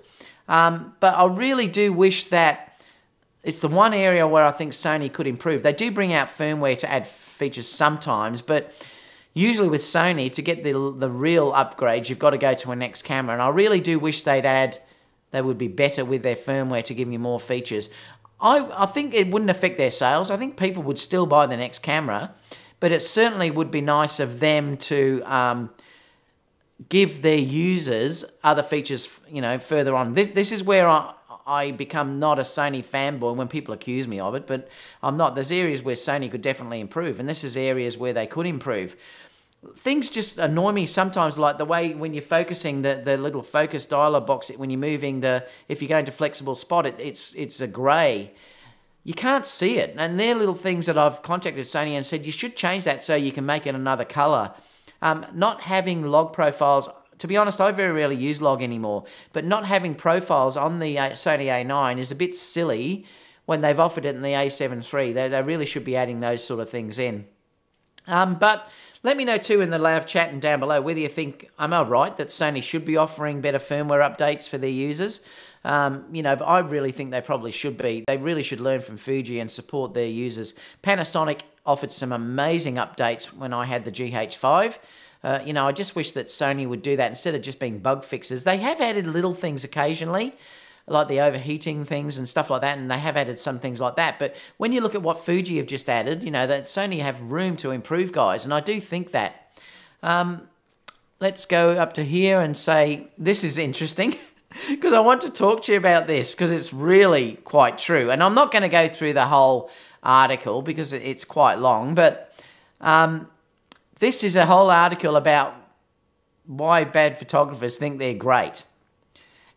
But I really do wish that it's the one area where I think Sony could improve. They do bring out firmware to add features sometimes, but usually with Sony, to get the real upgrades, you've got to go to a next camera. And I really do wish they would be better with their firmware to give you more features. I think it wouldn't affect their sales. I think people would still buy the next camera, but it certainly would be nice of them to give their users other features, you know, further on. This is where I become not a Sony fanboy when people accuse me of it, but I'm not. There's areas where Sony could definitely improve, and this is areas where they could improve. Things just annoy me sometimes, like the way when you're focusing the little focus dialog box, when you're moving if you go into flexible spot, it's a grey. You can't see it, and they're little things that I've contacted Sony and said you should change that so you can make it another colour. Not having log profiles, to be honest, I very rarely use log anymore, but not having profiles on the Sony A9 is a bit silly when they've offered it in the A7 III. They really should be adding those sort of things in. But let me know too in the live chat and down below whether you think I'm right that Sony should be offering better firmware updates for their users. You know, but I really think they probably should be. They really should learn from Fuji and support their users. Panasonic offered some amazing updates when I had the GH5. You know, I just wish that Sony would do that instead of just being bug fixes. They have added little things occasionally, like the overheating things and stuff like that, and they have added some things like that. But when you look at what Fuji have just added, you know, that Sony have room to improve, guys, and I do think that. Let's go up to here and say, this is interesting, because I want to talk to you about this, because it's really quite true. And I'm not going to go through the whole article, because it's quite long, but this is a whole article about why bad photographers think they're great.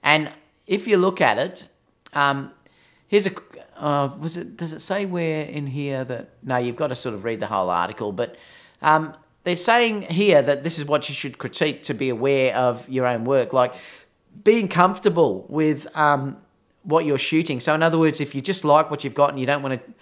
And if you look at it, here's a, does it say where in here that, no, you've got to sort of read the whole article, but they're saying here that this is what you should critique to be aware of your own work, like being comfortable with what you're shooting. So in other words, if you just like what you've got and you don't want to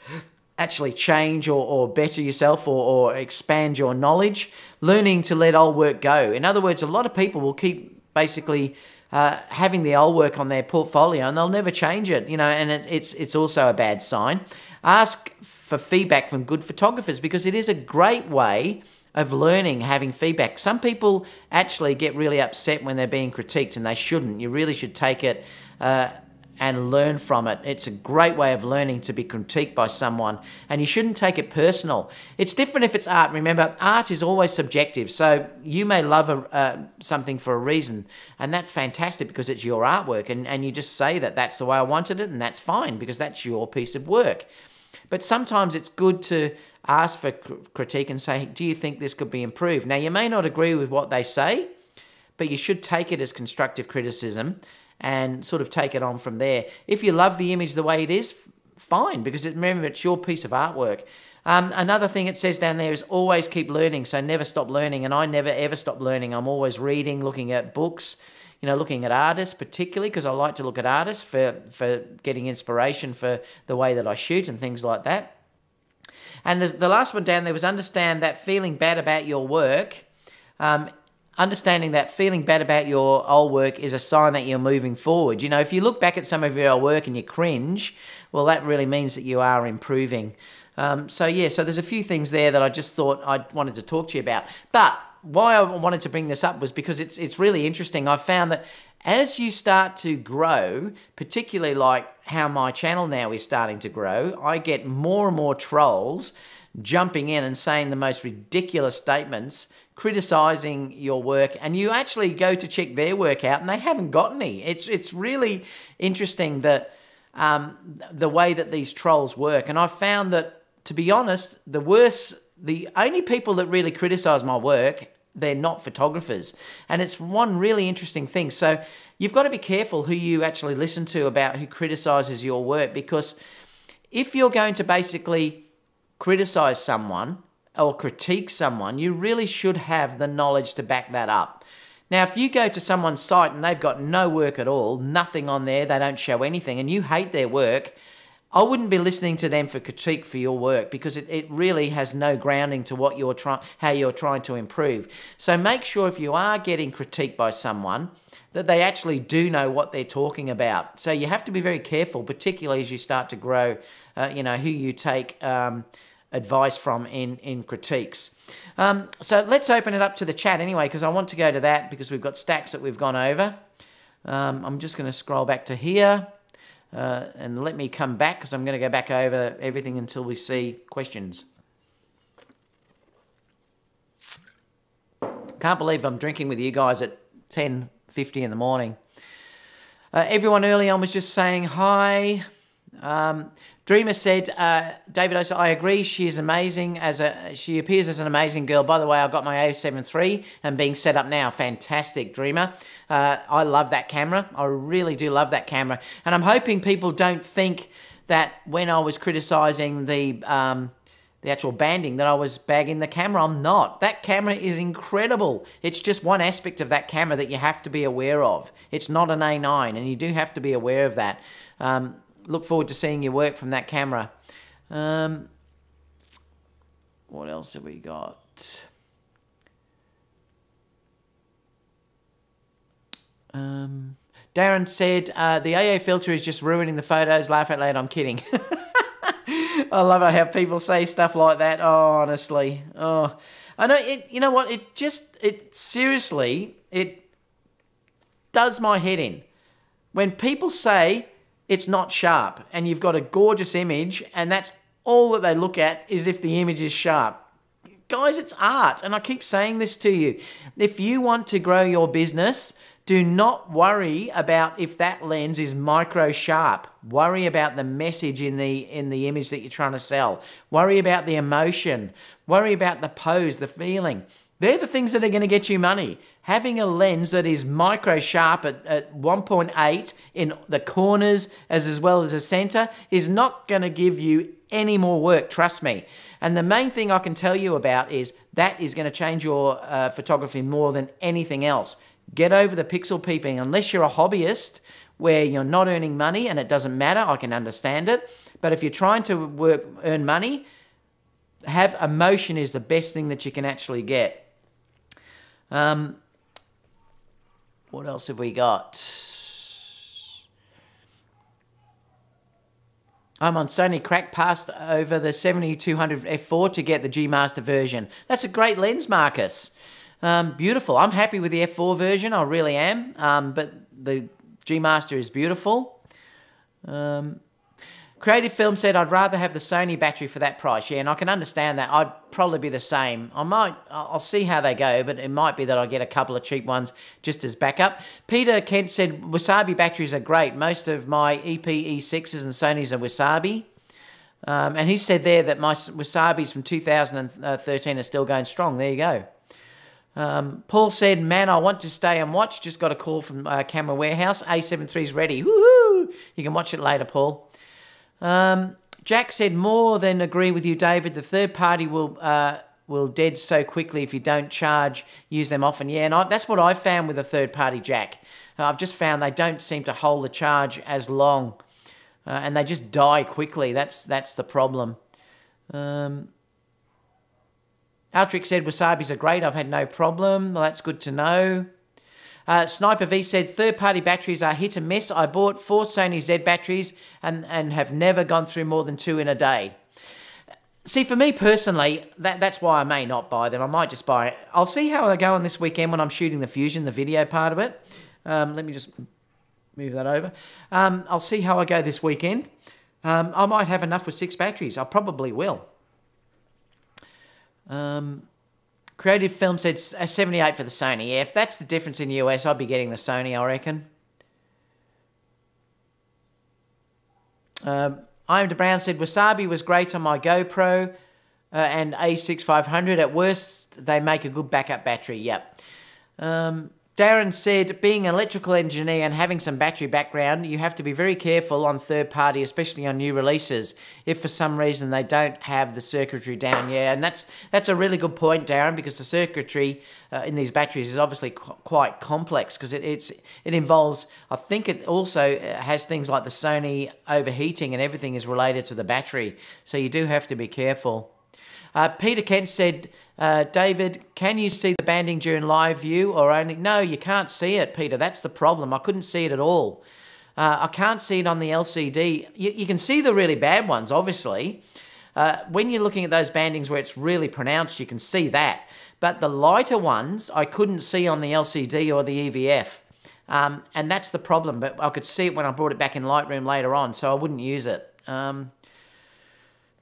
actually change or better yourself or expand your knowledge, learning to let old work go. In other words, a lot of people will keep basically having the old work on their portfolio and they'll never change it, you know, and it's also a bad sign. Ask for feedback from good photographers, because it is a great way of learning, having feedback. Some people actually get really upset when they're being critiqued, and they shouldn't. You really should take it and learn from it. It's a great way of learning to be critiqued by someone, and you shouldn't take it personal. It's different if it's art. Remember, art is always subjective, so you may love something for a reason, and that's fantastic because it's your artwork, and you just say that that's the way I wanted it, and that's fine because that's your piece of work. But sometimes it's good to ask for critique and say, do you think this could be improved? Now, you may not agree with what they say, but you should take it as constructive criticism and sort of take it on from there. If you love the image the way it is, fine, because remember, it's your piece of artwork. Another thing it says down there is always keep learning, so never stop learning, and I never ever stop learning. I'm always reading, looking at books, you know, looking at artists particularly, because I like to look at artists for getting inspiration for the way that I shoot and things like that. And the last one down there was understand that feeling bad about your work, understanding that feeling bad about your old work is a sign that you're moving forward. You know, if you look back at some of your old work and you cringe, well, that really means that you are improving. So there's a few things there that I just thought I wanted to talk to you about. But why I wanted to bring this up was because it's really interesting. I found that as you start to grow, particularly like how my channel now is starting to grow, I get more and more trolls jumping in and saying the most ridiculous statements, criticizing your work, and you actually go to check their work out and they haven't got any. It's really interesting that the way that these trolls work. And I found that, to be honest, the only people that really criticize my work, they're not photographers. And it's one really interesting thing. So you've got to be careful who you actually listen to about who criticizes your work, because if you're going to basically criticize someone or critique someone, you really should have the knowledge to back that up. Now, if you go to someone's site and they've got no work at all, nothing on there, they don't show anything, and you hate their work, I wouldn't be listening to them for critique for your work, because it really has no grounding to what how you're trying to improve. So make sure if you are getting critiqued by someone that they actually do know what they're talking about. So you have to be very careful, particularly as you start to grow, you know, who you take advice from in critiques. So let's open it up to the chat anyway, because I want to go to that because we've got stacks that we've gone over. I'm just going to scroll back to here. And let me come back, because I'm going to go back over everything until we see questions. Can't believe I'm drinking with you guys at 10:50 in the morning. Everyone early on was just saying hi. Dreamer said, David Osa, I agree, she is amazing. She appears as an amazing girl. By the way, I've got my a7 III and being set up now. Fantastic, Dreamer. I love that camera. I really do love that camera. And I'm hoping people don't think that when I was criticising the actual banding that I was bagging the camera. I'm not. That camera is incredible. It's just one aspect of that camera that you have to be aware of. It's not an A9, and you do have to be aware of that. Look forward to seeing your work from that camera. What else have we got? Darren said, the AA filter is just ruining the photos. Laugh out loud, I'm kidding. I love how people say stuff like that. Oh, honestly. Oh, I know it. You know what? Seriously, it does my head in. When people say it's not sharp and you've got a gorgeous image and that's all that they look at is if the image is sharp. Guys, it's art. And I keep saying this to you. If you want to grow your business, do not worry about if that lens is micro sharp. Worry about the message in the image that you're trying to sell. Worry about the emotion. Worry about the pose, the feeling. They're the things that are going to get you money. Having a lens that is micro sharp at 1.8 in the corners as well as the center is not going to give you any more work, trust me. And the main thing I can tell you about is that is going to change your photography more than anything else. Get over the pixel peeping. Unless you're a hobbyist where you're not earning money and it doesn't matter, I can understand it. But if you're trying to earn money, have emotion is the best thing that you can actually get. What else have we got? I'm on Sony crack passed over the 7200 f4 to get the G Master version. That's a great lens, Marcus. Beautiful. I'm happy with the f4 version. I really am. But the G Master is beautiful. Creative Film said, I'd rather have the Sony battery for that price. Yeah, and I can understand that. I'd probably be the same. I'll see how they go, but it might be that I get a couple of cheap ones just as backup. Peter Kent said, Wasabi batteries are great. Most of my EP E6s and Sonys are Wasabi. And he said there that my Wasabis from 2013 are still going strong. There you go. Paul said, man, I want to stay and watch. Just got a call from Camera Warehouse. A7 III's ready. Woohoo! You can watch it later, Paul. Jack said, more than agree with you, David. The third party will dead so quickly if you don't use them often. Yeah, and that's what I found with a third party jack. I've just found they don't seem to hold the charge as long, and they just die quickly. That's the problem. Altric said, Wasabis are great. I've had no problem. Well, that's good to know. Sniper V said, third-party batteries are hit and miss. I bought 4 Sony Z batteries and have never gone through more than 2 in a day. See, for me personally, that's why I may not buy them. I might just buy it. I'll see how they go on this weekend when I'm shooting the Fusion, the video part of it. Let me just move that over. I'll see how I go this weekend. I might have enough with 6 batteries. I probably will. Creative Film said a 78 for the Sony. Yeah, if that's the difference in the US, I'd be getting the Sony, I reckon. I'm Brown said, Wasabi was great on my GoPro and A6 500. At worst, they make a good backup battery. Yep. Darren said, being an electrical engineer and having some battery background, you have to be very careful on third party, especially on new releases, if for some reason they don't have the circuitry down. Yeah, and that's a really good point, Darren, because the circuitry in these batteries is obviously quite complex because it involves, I think it also has things like the Sony overheating and everything is related to the battery. So you do have to be careful. Peter Kent said, David, can you see the banding during live view or only... No, you can't see it, Peter. That's the problem. I couldn't see it at all. I can't see it on the LCD. You can see the really bad ones, obviously. When you're looking at those bandings where it's really pronounced, you can see that. But the lighter ones, I couldn't see on the LCD or the EVF. And that's the problem. But I could see it when I brought it back in Lightroom later on, so I wouldn't use it.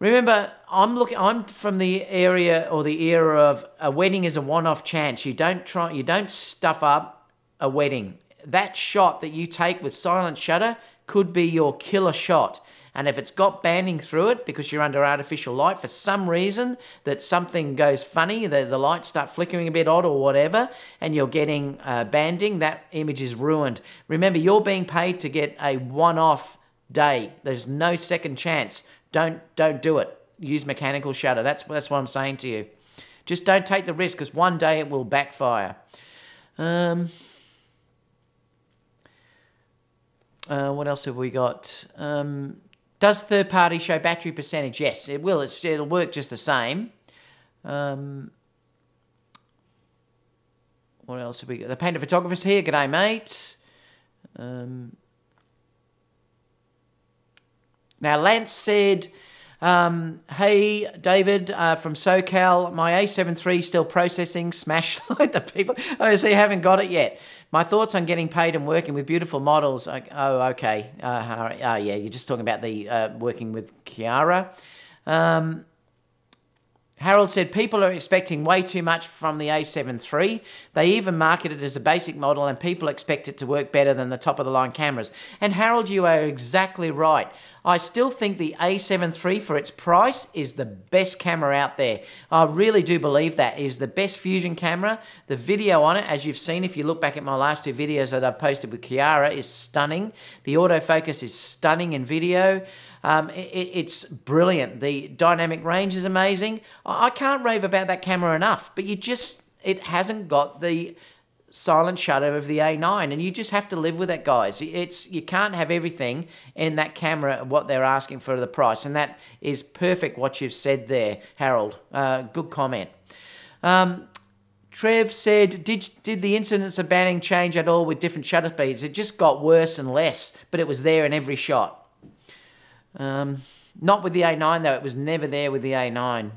Remember, I'm from the area or the era of a wedding is a one-off chance. You don't stuff up a wedding. that shot that you take with silent shutter could be your killer shot. And if it's got banding through it because you're under artificial light for some reason, that something goes funny, the lights start flickering a bit odd or whatever, and you're getting banding, that image is ruined. Remember, you're being paid to get a one-off day. There's no second chance. Don't do it. Use mechanical shutter. That's what I'm saying to you. Just don't take the risk, because one day it will backfire. What else have we got? Does third party show battery percentage? Yes, it will. It'll work just the same. What else have we got? The Painter Photographer's here. G'day, mate. Now, Lance said, hey, David, from SoCal, my a7iii still processing, smash like the people. Oh, so you haven't got it yet. My thoughts on getting paid and working with beautiful models. Oh, okay. Yeah, you're just talking about the working with Kiara. Harold said, people are expecting way too much from the a7iii. They even market it as a basic model and people expect it to work better than the top-of-the-line cameras. And Harold, you are exactly right. I still think the a7iii for its price is the best camera out there. I really do believe that. It is the best fusion camera. The video on it, as you've seen, if you look back at my last two videos that I've posted with Kiara, is stunning. The autofocus is stunning in video. It's brilliant. The dynamic range is amazing. I can't rave about that camera enough, but it hasn't got the silent shutter of the A9, and you just have to live with it, guys. You can't have everything in that camera, what they're asking for the price, and that is perfect what you've said there, Harold. Good comment. Trev said, did the incidence of banding change at all with different shutter speeds? It just got worse and less, but it was there in every shot. Not with the A9 though, it was never there with the A9.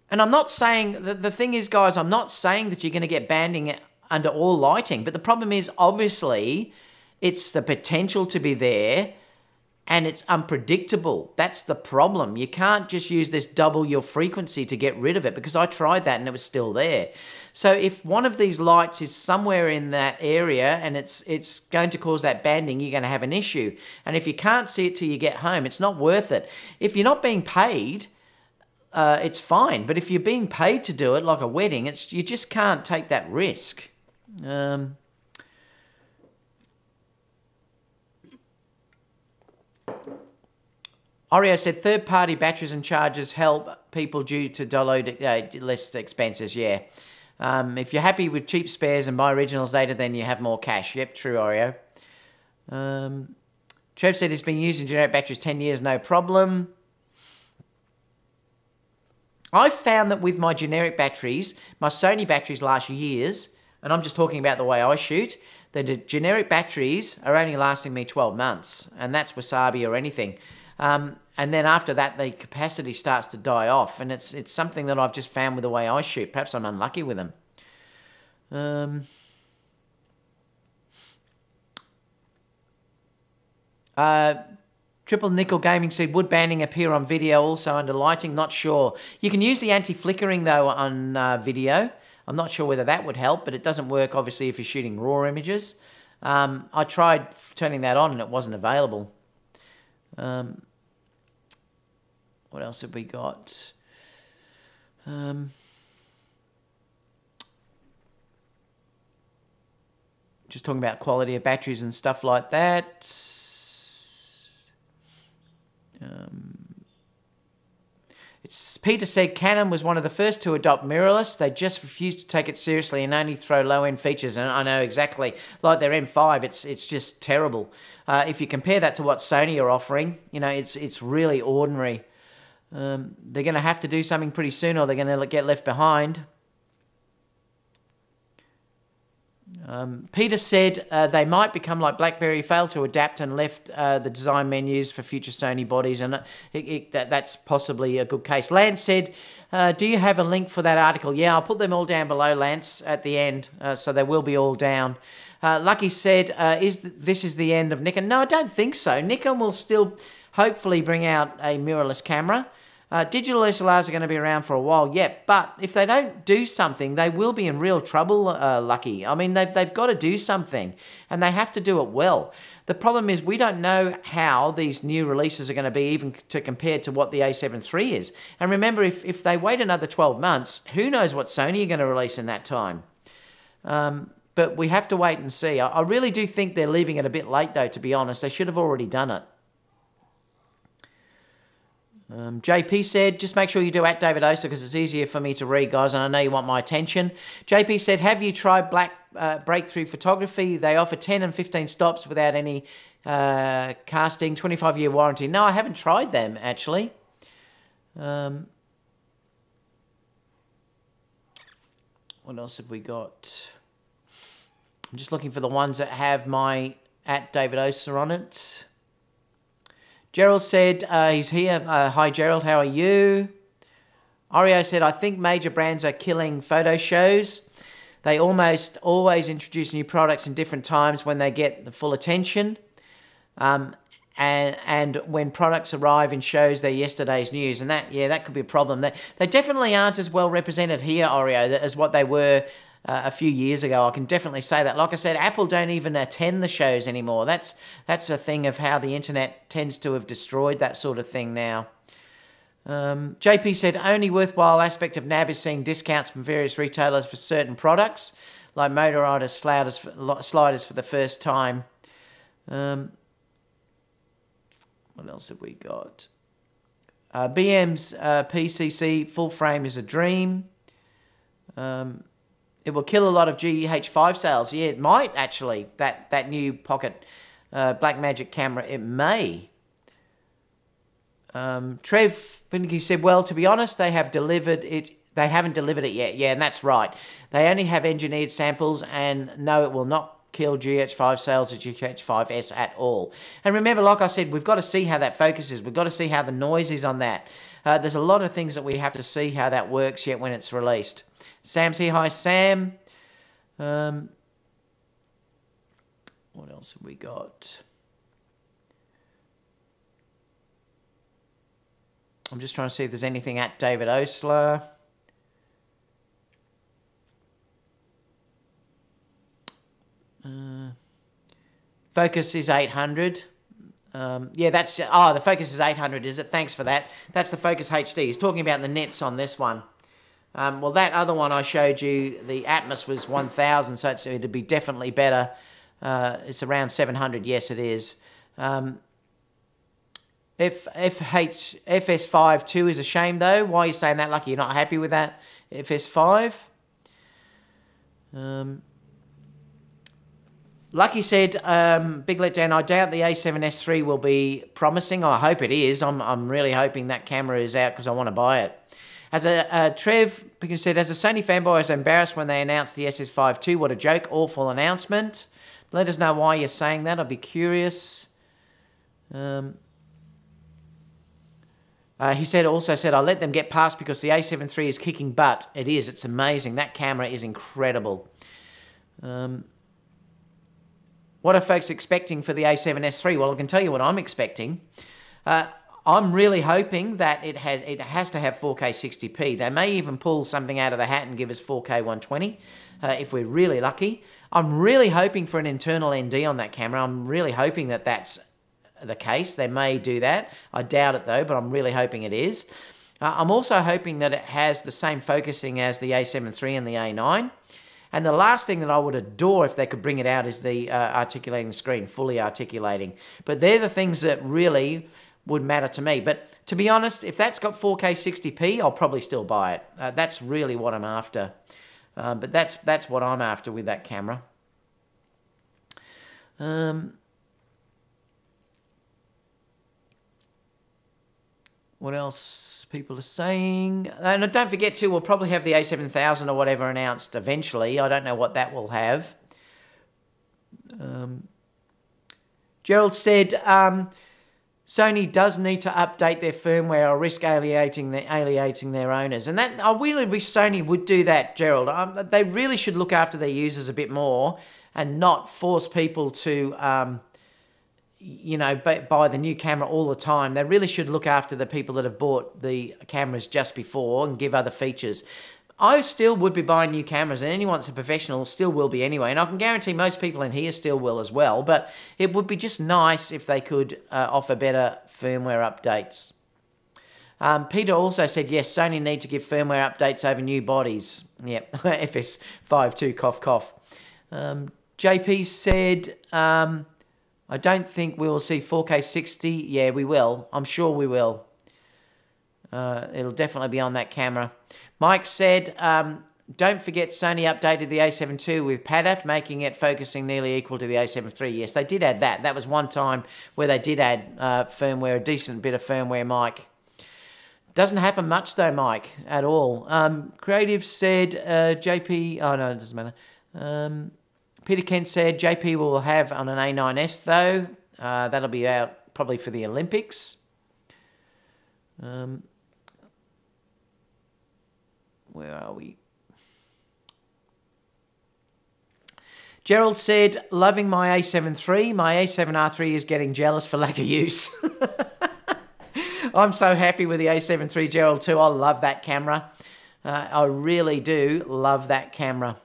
And I'm not saying, the thing is, guys, I'm not saying that you're going to get banding under all lighting, but the problem is, obviously, it's the potential to be there, and it's unpredictable. That's the problem. You can't just use this double your frequency to get rid of it, because I tried that and it was still there. So if one of these lights is somewhere in that area and it's going to cause that banding, you're going to have an issue. And if you can't see it till you get home, it's not worth it. If you're not being paid, it's fine. But if you're being paid to do it, like a wedding, you just can't take that risk. Oreo said, third-party batteries and chargers help people due to download less expenses. Yeah. If you're happy with cheap spares and buy originals later, then you have more cash. Yep, true, Oreo. Trev said he's been using generic batteries 10 years, no problem. I've found that with my generic batteries, my Sony batteries last years, and I'm just talking about the way I shoot, the generic batteries are only lasting me 12 months, and that's Wasabi or anything. And then after that, the capacity starts to die off, and it's something that I've just found with the way I shoot. Perhaps I'm unlucky with them. Triple Nickel Gaming said, would banding appear on video also under lighting? Not sure. You can use the anti-flickering, though, on video. I'm not sure whether that would help, but it doesn't work, obviously, if you're shooting raw images. I tried turning that on, and it wasn't available. What else have we got? Just talking about quality of batteries and stuff like that. Peter said Canon was one of the first to adopt mirrorless. They just refused to take it seriously and only throw low-end features. And I know exactly, like their M5, it's just terrible. If you compare that to what Sony are offering, you know, it's really ordinary. They're going to have to do something pretty soon, or they're going to get left behind. Peter said they might become like BlackBerry, failed to adapt and left the design menus for future Sony bodies, and that's possibly a good case. Lance said, do you have a link for that article? Yeah, I'll put them all down below, Lance, at the end, so they will be all down. Lucky said, this is the end of Nikon? No, I don't think so. Nikon will still hopefully bring out a mirrorless camera. Digital SLRs are going to be around for a while yet, but if they don't do something, they will be in real trouble, Lucky. I mean, they've got to do something, and they have to do it well. The problem is we don't know how these new releases are going to be even to compare to what the a7 III is. And remember, if they wait another 12 months, who knows what Sony are going to release in that time. But we have to wait and see. I really do think they're leaving it a bit late, though, to be honest. They should have already done it. JP said, just make sure you do @David Oster because it's easier for me to read, guys, and I know you want my attention. JP said, have you tried Breakthrough Photography? They offer 10 and 15 stops without any casting, 25-year warranty. No, I haven't tried them, actually. What else have we got? I'm just looking for the ones that have my @David Oster on it. Gerald said he's here. Hi, Gerald. How are you? Oreo said, I think major brands are killing photo shows. They almost always introduce new products in different times when they get the full attention. And when products arrive in shows, they're yesterday's news. And that could be a problem. They definitely aren't as well represented here, Oreo, as what they were a few years ago. I can definitely say that. Like I said, Apple don't even attend the shows anymore. That's a thing of how the internet tends to have destroyed that sort of thing now. JP said, only worthwhile aspect of NAB is seeing discounts from various retailers for certain products, like motorized sliders for the first time. What else have we got? BM's PCC full frame is a dream. It will kill a lot of GH5 sales. Yeah, it might actually. That new pocket Blackmagic camera, it may. Trev Binnicky said, well, to be honest, they have delivered it. They haven't delivered it yet. Yeah, and that's right. They only have engineered samples, and no, it will not kill GH5 sales or GH5S at all. And remember, like I said, we've got to see how that focuses. We've got to see how the noise is on that. There's a lot of things that we have to see how that works yet when it's released. Sam's here. Hi, Sam. What else have we got? I'm just trying to see if there's anything @David Osler. Focus is 800. Yeah, that's... the Focus is 800, is it? Thanks for that. That's the Focus HD. He's talking about the nets on this one. Well, that other one I showed you, the Atmos was 1000, so it'd be definitely better. It's around 700. Yes, it is. FS5 2 is a shame, though. Why are you saying that, Lucky? You're not happy with that? FS5? Lucky said, big letdown, I doubt the a7S III will be promising. I hope it is. I'm really hoping that camera is out because I want to buy it. As Trev said, as a Sony fanboy, I was embarrassed when they announced the SS5 II. What a joke. Awful announcement. Let us know why you're saying that. I'd be curious. He also said, I'll let them get past because the a7 III is kicking butt. It is. It's amazing. That camera is incredible. What are folks expecting for the a7S III? Well, I can tell you what I'm expecting. I'm really hoping that it has to have 4K 60p. They may even pull something out of the hat and give us 4K 120 if we're really lucky. I'm really hoping for an internal ND on that camera. I'm really hoping that that's the case. They may do that. I doubt it though, but I'm really hoping it is. I'm also hoping that it has the same focusing as the a7 III and the A9. And the last thing that I would adore if they could bring it out is the articulating screen, fully articulating. But they're the things that really would matter to me. But to be honest, if that's got 4K 60p, I'll probably still buy it. That's really what I'm after. But that's what I'm after with that camera. What else people are saying? And don't forget too, we'll probably have the A7000 or whatever announced eventually. I don't know what that will have. Gerald said, Sony does need to update their firmware or risk alienating their owners. And that I really wish Sony would do that, Gerald. They really should look after their users a bit more and not force people to, you know, buy the new camera all the time. They really should look after the people that have bought the cameras just before and give other features. I still would be buying new cameras, and anyone that's a professional still will be anyway, and I can guarantee most people in here still will as well, but it would be just nice if they could offer better firmware updates. Peter also said, yes, Sony need to give firmware updates over new bodies. Yep, FS52, cough, cough. JP said, I don't think we will see 4K 60. Yeah, we will. I'm sure we will. It'll definitely be on that camera. Mike said, don't forget Sony updated the a7 II with PADAF, making it focusing nearly equal to the a7 III. Yes, they did add that. That was one time where they did add firmware, a decent bit of firmware, Mike. Doesn't happen much though, Mike, at all. Creative said, JP, oh no, it doesn't matter. Peter Kent said, JP will have on an A9S though. That'll be out probably for the Olympics. Where are we? Gerald said, loving my a7 III. My a7R III is getting jealous for lack of use. I'm so happy with the a7 III, Gerald, too. I love that camera. I really do love that camera.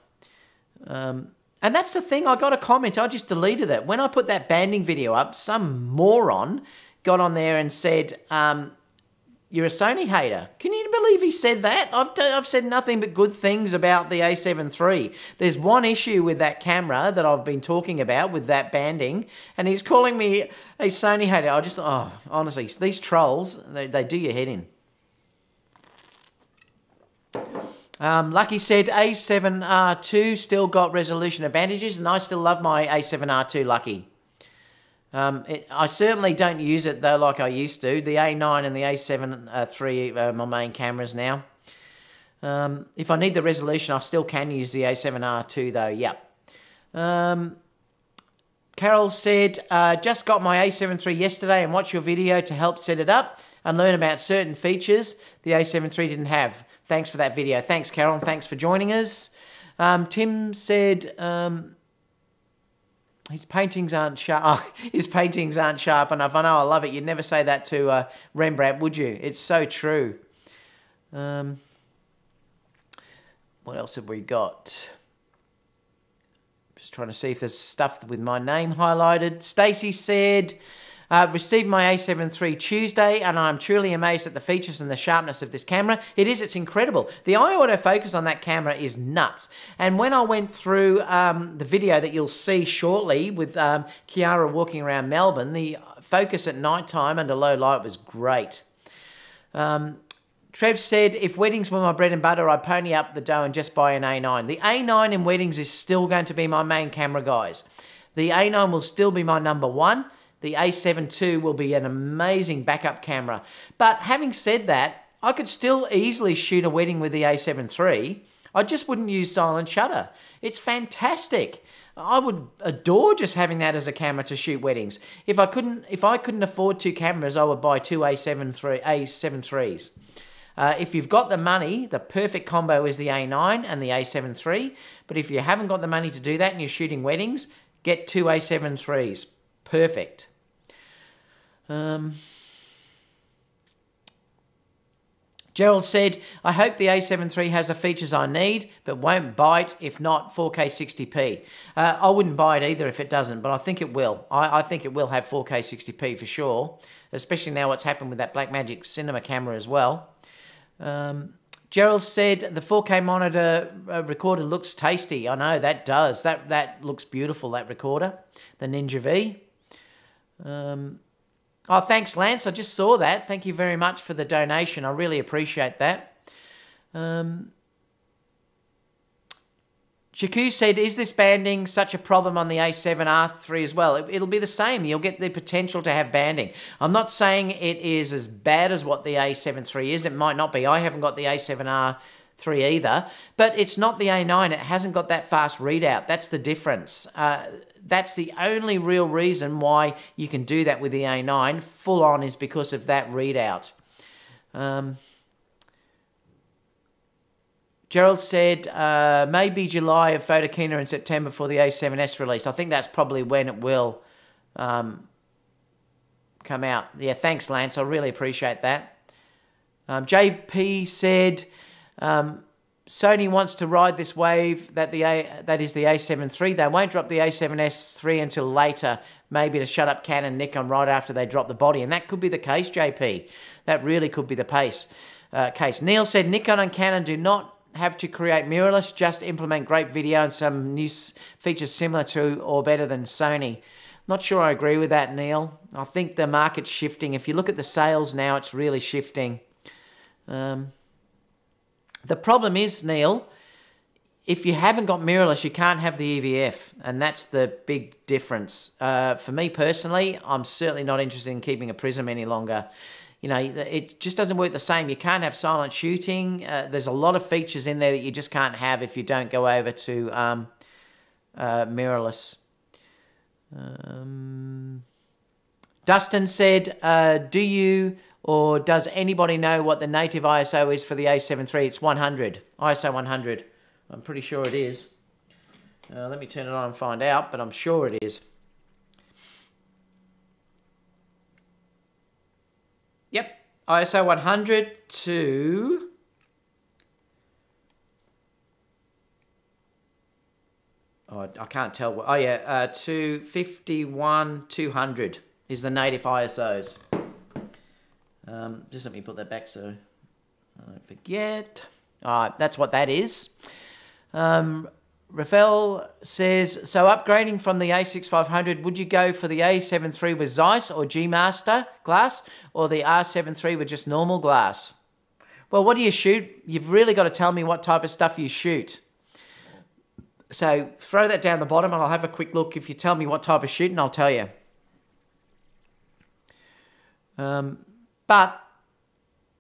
And that's the thing. I got a comment. I just deleted it. When I put that banding video up, some moron got on there and said, you're a Sony hater. Can you believe he said that? I've said nothing but good things about the a7 III. There's one issue with that camera that I've been talking about with that banding, and he's calling me a Sony hater. I just, oh, honestly, these trolls, they do your head in. Lucky said a7R2 still got resolution advantages, and I still love my a7R2, Lucky. I certainly don't use it though like I used to. The A9 and the A7 III are my main cameras now. If I need the resolution, I still can use the A7R2 though, yep. Carol said, just got my A7 III yesterday and watched your video to help set it up and learn about certain features the A7 III didn't have. Thanks for that video. Thanks, Carol, and thanks for joining us. Tim said, his paintings aren't sharp. Oh, his paintings aren't sharp enough. I know, I love it. You'd never say that to Rembrandt, would you? It's so true. What else have we got? Just trying to see if there's stuff with my name highlighted. Stacy said, received my a7 III Tuesday, and I'm truly amazed at the features and the sharpness of this camera. It's incredible. The eye autofocus on that camera is nuts. And when I went through the video that you'll see shortly with Kiara walking around Melbourne, the focus at night time under low light was great. Trev said, if weddings were my bread and butter, I'd pony up the dough and just buy an A9. The A9 in weddings is still going to be my main camera, guys. The A9 will still be my number one. The a7 II will be an amazing backup camera. But having said that, I could still easily shoot a wedding with the a7 III. I just wouldn't use silent shutter. It's fantastic. I would adore just having that as a camera to shoot weddings. If I couldn't afford two cameras, I would buy two a7 IIIs. If you've got the money, the perfect combo is the A9 and the a7 III. But if you haven't got the money to do that and you're shooting weddings, get two a7 IIIs. Perfect. Gerald said, I hope the a7 III has the features I need, but won't buy it if not 4K 60p. I wouldn't buy it either if it doesn't, but I think it will. I think it will have 4K 60p for sure, especially now what's happened with that Blackmagic cinema camera as well. Gerald said, the 4K monitor recorder looks tasty. I know, that does. That looks beautiful, that recorder, the Ninja V. Oh, thanks, Lance. I just saw that. Thank you very much for the donation. I really appreciate that. Shaku said, is this banding such a problem on the a7R III as well? It'll be the same. You'll get the potential to have banding. I'm not saying it is as bad as what the a7 III is. It might not be. I haven't got the a7R III either, but it's not the A9. It hasn't got that fast readout. That's the difference. That's the only real reason why you can do that with the A9 full on, is because of that readout. Gerald said, maybe July of Photokina and September for the A7S release. I think that's probably when it will come out. Yeah, thanks, Lance. I really appreciate that. JP said Sony wants to ride this wave that is the a7 III. They won't drop the a7S III until later, maybe to shut up Canon, Nikon right after they drop the body. And that could be the case, JP. That really could be the case. Neil said Nikon and Canon do not have to create mirrorless, just implement great video and some new features similar to or better than Sony. Not sure I agree with that, Neil. I think the market's shifting. If you look at the sales now, it's really shifting. The problem is, Neil, if you haven't got mirrorless, you can't have the EVF, and that's the big difference. For me personally, I'm certainly not interested in keeping a prism any longer. You know, it just doesn't work the same. You can't have silent shooting. There's a lot of features in there that you just can't have if you don't go over to mirrorless. Dustin said, do you or does anybody know what the native ISO is for the a7 III? It's 100, ISO 100. I'm pretty sure it is. Let me turn it on and find out, but I'm sure it is. Yep, ISO 100 to... Oh, I can't tell. Oh, yeah, to 51,200 is the native ISOs. Just let me put that back so I don't forget. All right, that's what that is. Rafael says, so upgrading from the A6500, would you go for the A7 III with Zeiss or G-Master glass, or the R7 III with just normal glass? Well, what do you shoot? You've really got to tell me what type of stuff you shoot. So throw that down the bottom and I'll have a quick look. If you tell me what type of shooting, I'll tell you. But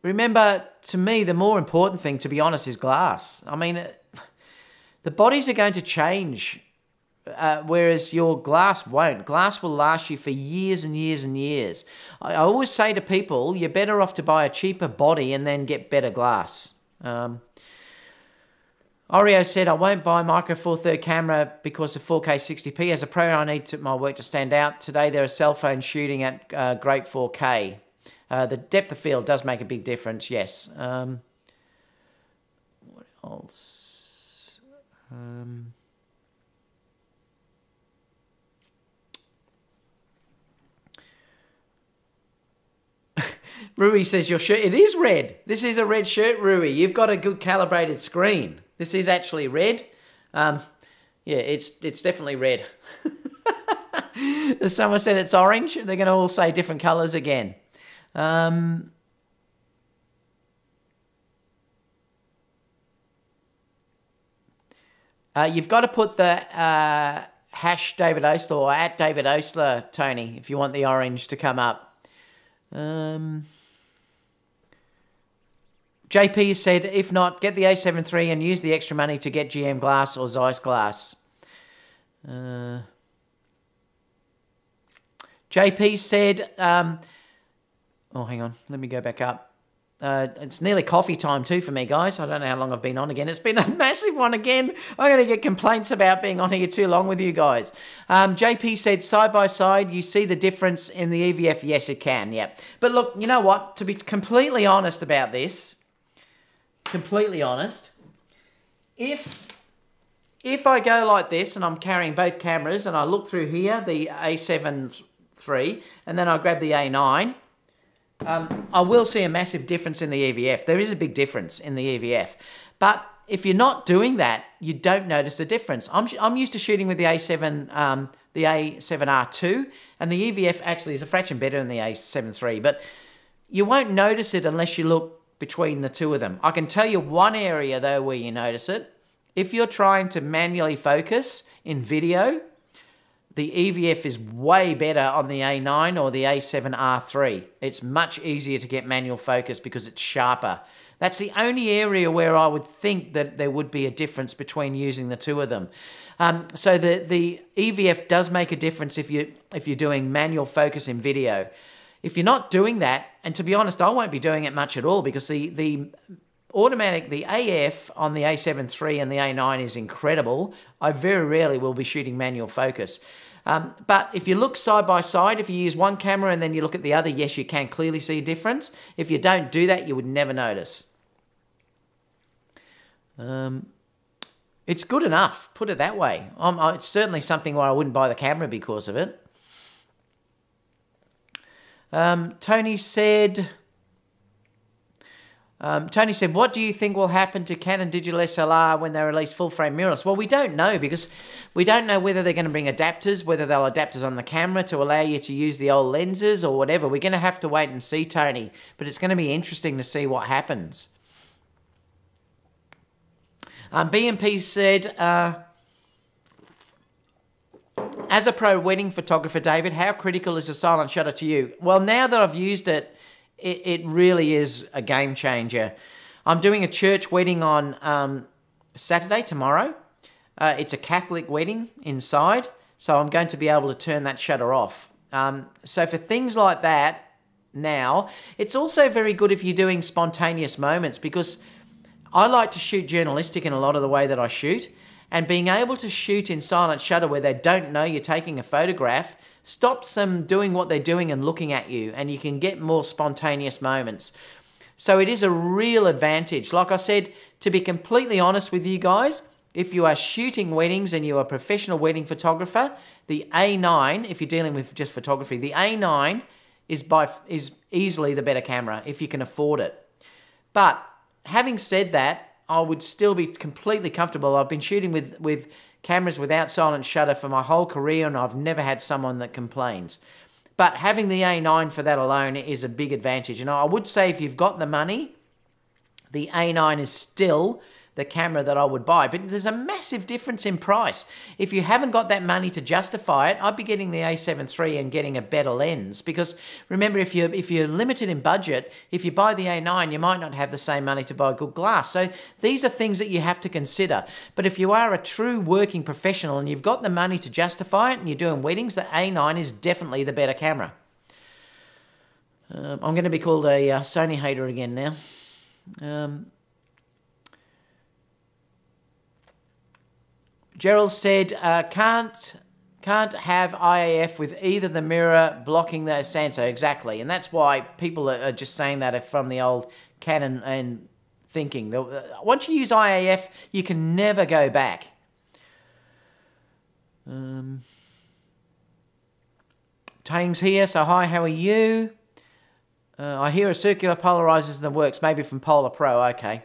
remember, to me, the more important thing, to be honest, is glass. I mean, the bodies are going to change, whereas your glass won't. Glass will last you for years and years and years. I always say to people, you're better off to buy a cheaper body and then get better glass. Oreo said, I won't buy micro four third camera because of 4K 60p. As a pro, I need my work to stand out. Today, there are cell phones shooting at great 4K. The depth of field does make a big difference, yes. What else? Rui says your shirt, it is red. This is a red shirt, Rui. You've got a good calibrated screen. This is actually red. Yeah, it's definitely red. Someone said it's orange. They're going to all say different colors again. You've got to put the hash David Osler or at David Osler, Tony, if you want the orange to come up. JP said, if not, get the a7 III and use the extra money to get GM glass or Zeiss glass. JP said, oh, hang on, let me go back up. It's nearly coffee time too for me, guys. I don't know how long I've been on again. It's been a massive one again. I'm going to get complaints about being on here too long with you guys. JP said, side by side, you see the difference in the EVF? Yes, it can, yeah. But look, you know what? To be completely honest about this, completely honest, if I go like this and I'm carrying both cameras and I look through here, the a7 III, and then I grab the A9, I will see a massive difference in the EVF. There is a big difference in the EVF. But if you're not doing that, you don't notice the difference. I'm used to shooting with the A7, the a7R2, and the EVF actually is a fraction better than the a7 III, but you won't notice it unless you look between the two of them. I can tell you one area, though, where you notice it. If you're trying to manually focus in video, the EVF is way better on the A9 or the a7R3. It's much easier to get manual focus because it's sharper. That's the only area where I would think that there would be a difference between using the two of them. So the EVF does make a difference if you're doing manual focus in video. If you're not doing that, and to be honest, I won't be doing it much at all because the AF on the a7 III and the A9 is incredible. I very rarely will be shooting manual focus. But if you look side by side, if you use one camera and then you look at the other, yes, you can clearly see a difference. If you don't do that, you would never notice. It's good enough, put it that way. It's certainly something where I wouldn't buy the camera because of it. Tony said, what do you think will happen to Canon digital SLR when they release full-frame mirrorless? Well, we don't know, because we don't know whether they're going to bring adapters, whether they'll adapters on the camera to allow you to use the old lenses or whatever. We're going to have to wait and see, Tony, but it's going to be interesting to see what happens. BMP said, as a pro wedding photographer, David, how critical is a silent shutter to you? Well, now that I've used it, it really is a game changer. I'm doing a church wedding on Saturday, tomorrow. It's a Catholic wedding inside, so I'm going to be able to turn that shutter off. So for things like that now, it's also very good if you're doing spontaneous moments, because I like to shoot journalistic in a lot of the way that I shoot, and being able to shoot in silent shutter where they don't know you're taking a photograph stops them doing what they're doing and looking at you, and you can get more spontaneous moments. So it is a real advantage. Like I said, to be completely honest with you guys, if you are shooting weddings and you're a professional wedding photographer, the A9, if you're dealing with just photography, the A9 is easily the better camera if you can afford it. But having said that, I would still be completely comfortable. I've been shooting with cameras without silent shutter for my whole career, and I've never had someone that complains. But having the A9 for that alone is a big advantage. And I would say if you've got the money, the A9 is still the camera that I would buy. But there's a massive difference in price. If you haven't got that money to justify it, I'd be getting the a7 III and getting a better lens. Because remember, if you're limited in budget, if you buy the A9, you might not have the same money to buy good glass. So these are things that you have to consider. But if you are a true working professional and you've got the money to justify it and you're doing weddings, the A9 is definitely the better camera. I'm going to be called a Sony hater again now. Gerald said, can't have IAF with either the mirror blocking the sensor. Exactly. And that's why people are just saying that from the old Canon and thinking. Once you use IAF, you can never go back. Tang's here. So hi, how are you? I hear a circular polarizers in the works, maybe from PolarPro. Okay.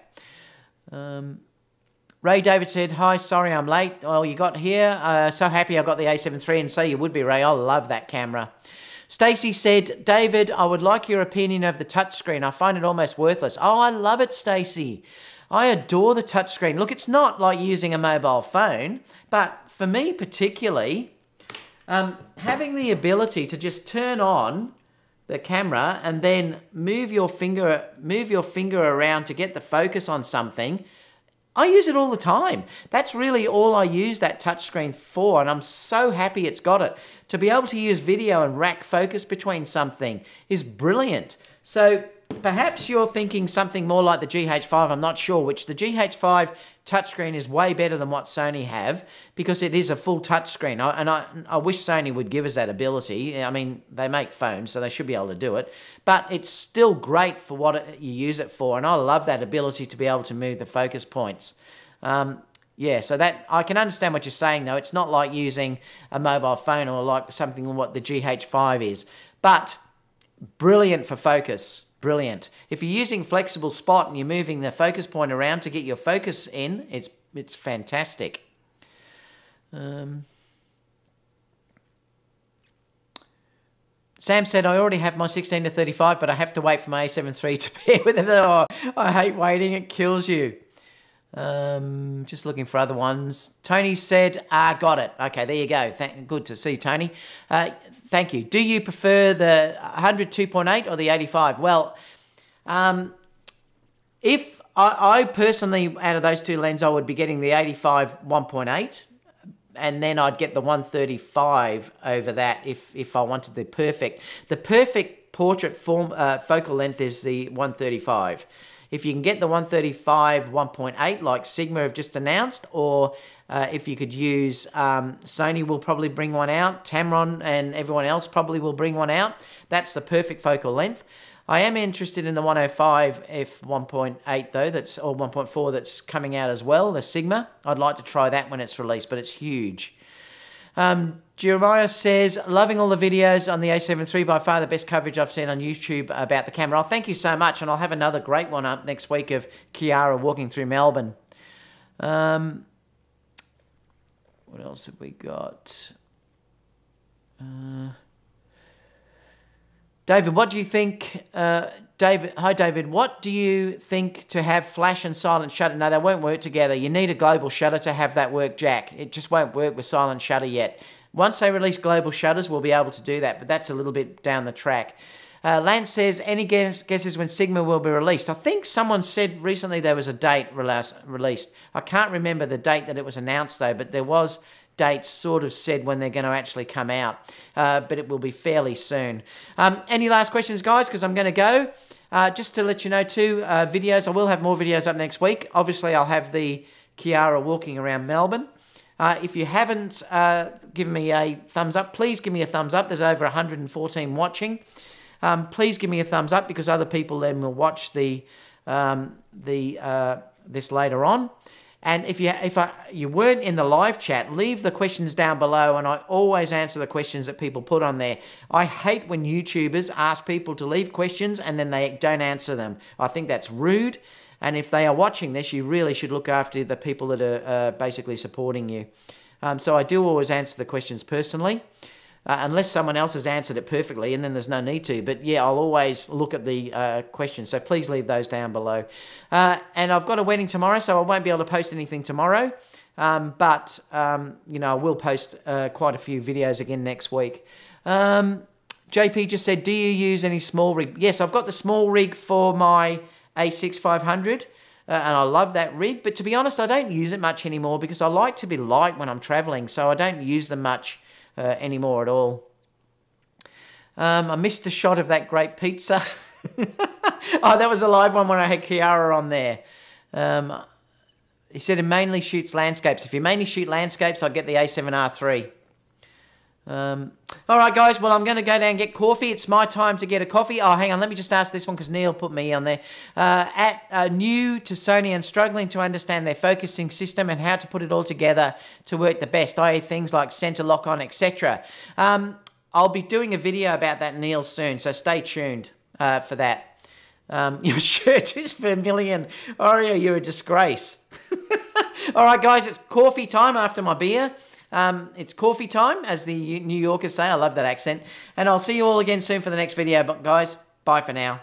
Ray David said, hi, sorry I'm late. Well, you got here. So happy I got the a7 III, and so you would be, Ray. I love that camera. Stacey said, David, I would like your opinion of the touchscreen. I find it almost worthless. Oh, I love it, Stacey. I adore the touchscreen. Look, it's not like using a mobile phone, but for me particularly, having the ability to just turn on the camera and then move your finger around to get the focus on something, I use it all the time. That's really all I use that touchscreen for, and I'm so happy it's got it. To be able to use video and rack focus between something is brilliant. So perhaps you're thinking something more like the GH5, I'm not sure, which the GH5 touchscreen is way better than what Sony have, because it is a full touchscreen. I wish Sony would give us that ability. I mean, they make phones, so they should be able to do it. But it's still great for what you use it for, and I love that ability to be able to move the focus points. Yeah, so that I can understand what you're saying, though. It's not like using a mobile phone or like something what the GH5 is. But brilliant for focus. Brilliant. If you're using flexible spot and you're moving the focus point around to get your focus in, it's fantastic. Sam said, I already have my 16-35, but I have to wait for my a7 III to pair with it. Oh, I hate waiting. It kills you. Just looking for other ones. Tony said, got it. Okay, there you go. Good to see, Tony. Thank you. Do you prefer the 100 2.8 or the 85? Well, if I personally, out of those two lenses, I would be getting the 85 1.8, and then I'd get the 135 over that if I wanted the perfect portrait focal length is the 135. If you can get the 135 1.8 like Sigma have just announced, or if you could use. Sony will probably bring one out. Tamron and everyone else probably will bring one out. That's the perfect focal length. I am interested in the 105 f1.8 though, or 1.4 that's coming out as well, the Sigma. I'd like to try that when it's released, but it's huge. Jeremiah says, loving all the videos on the a7 III, by far the best coverage I've seen on YouTube about the camera. Oh, thank you so much, and I'll have another great one up next week of Kiara walking through Melbourne. What else have we got? David, what do you think? Hi, David. What do you think to have flash and silent shutter? No, they won't work together. You need a global shutter to have that work, Jack. It just won't work with silent shutter yet. Once they release global shutters, we'll be able to do that, but that's a little bit down the track. Lance says, any guesses when Sigma will be released? I think someone said recently there was a date released. I can't remember the date that it was announced, though, but there was dates sort of said when they're going to actually come out, but it will be fairly soon. Any last questions, guys? Because I'm going to go. Just to let you know, too, videos. I will have more videos up next week. Obviously, I'll have the Kiara walking around Melbourne. If you haven't given me a thumbs up, please give me a thumbs up. There's over 114 watching. Please give me a thumbs up because other people then will watch this later on. And if you weren't in the live chat, leave the questions down below, and I always answer the questions that people put on there. I hate when YouTubers ask people to leave questions and then they don't answer them. I think that's rude, and if they are watching this, you really should look after the people that are basically supporting you. So I do always answer the questions personally. Unless someone else has answered it perfectly, and then there's no need to. But yeah, I'll always look at the questions, so please leave those down below. And I've got a wedding tomorrow, so I won't be able to post anything tomorrow. But you know, I will post quite a few videos again next week. JP just said, do you use any small rig? Yes, I've got the small rig for my A6 500. And I love that rig. But to be honest, I don't use it much anymore because I like to be light when I'm traveling, so I don't use them much anymore at all. I missed the shot of that great pizza. Oh, that was a live one when I had Kiara on there. He said it mainly shoots landscapes. If you mainly shoot landscapes, I'll get the a7iii III. All right, guys. Well, I'm going to go down and get coffee. It's my time to get a coffee. Oh, hang on. Let me just ask this one because Neil put me on there. New to Sony and struggling to understand their focusing system and how to put it all together to work the best, i.e. things like center lock on, etc. I'll be doing a video about that, Neil, soon, so stay tuned for that. Your shirt is vermilion. Oreo, you're a disgrace. All right, guys. It's coffee time after my beer. It's coffee time, as the New Yorkers say. I love that accent. And I'll see you all again soon for the next video. But guys, bye for now.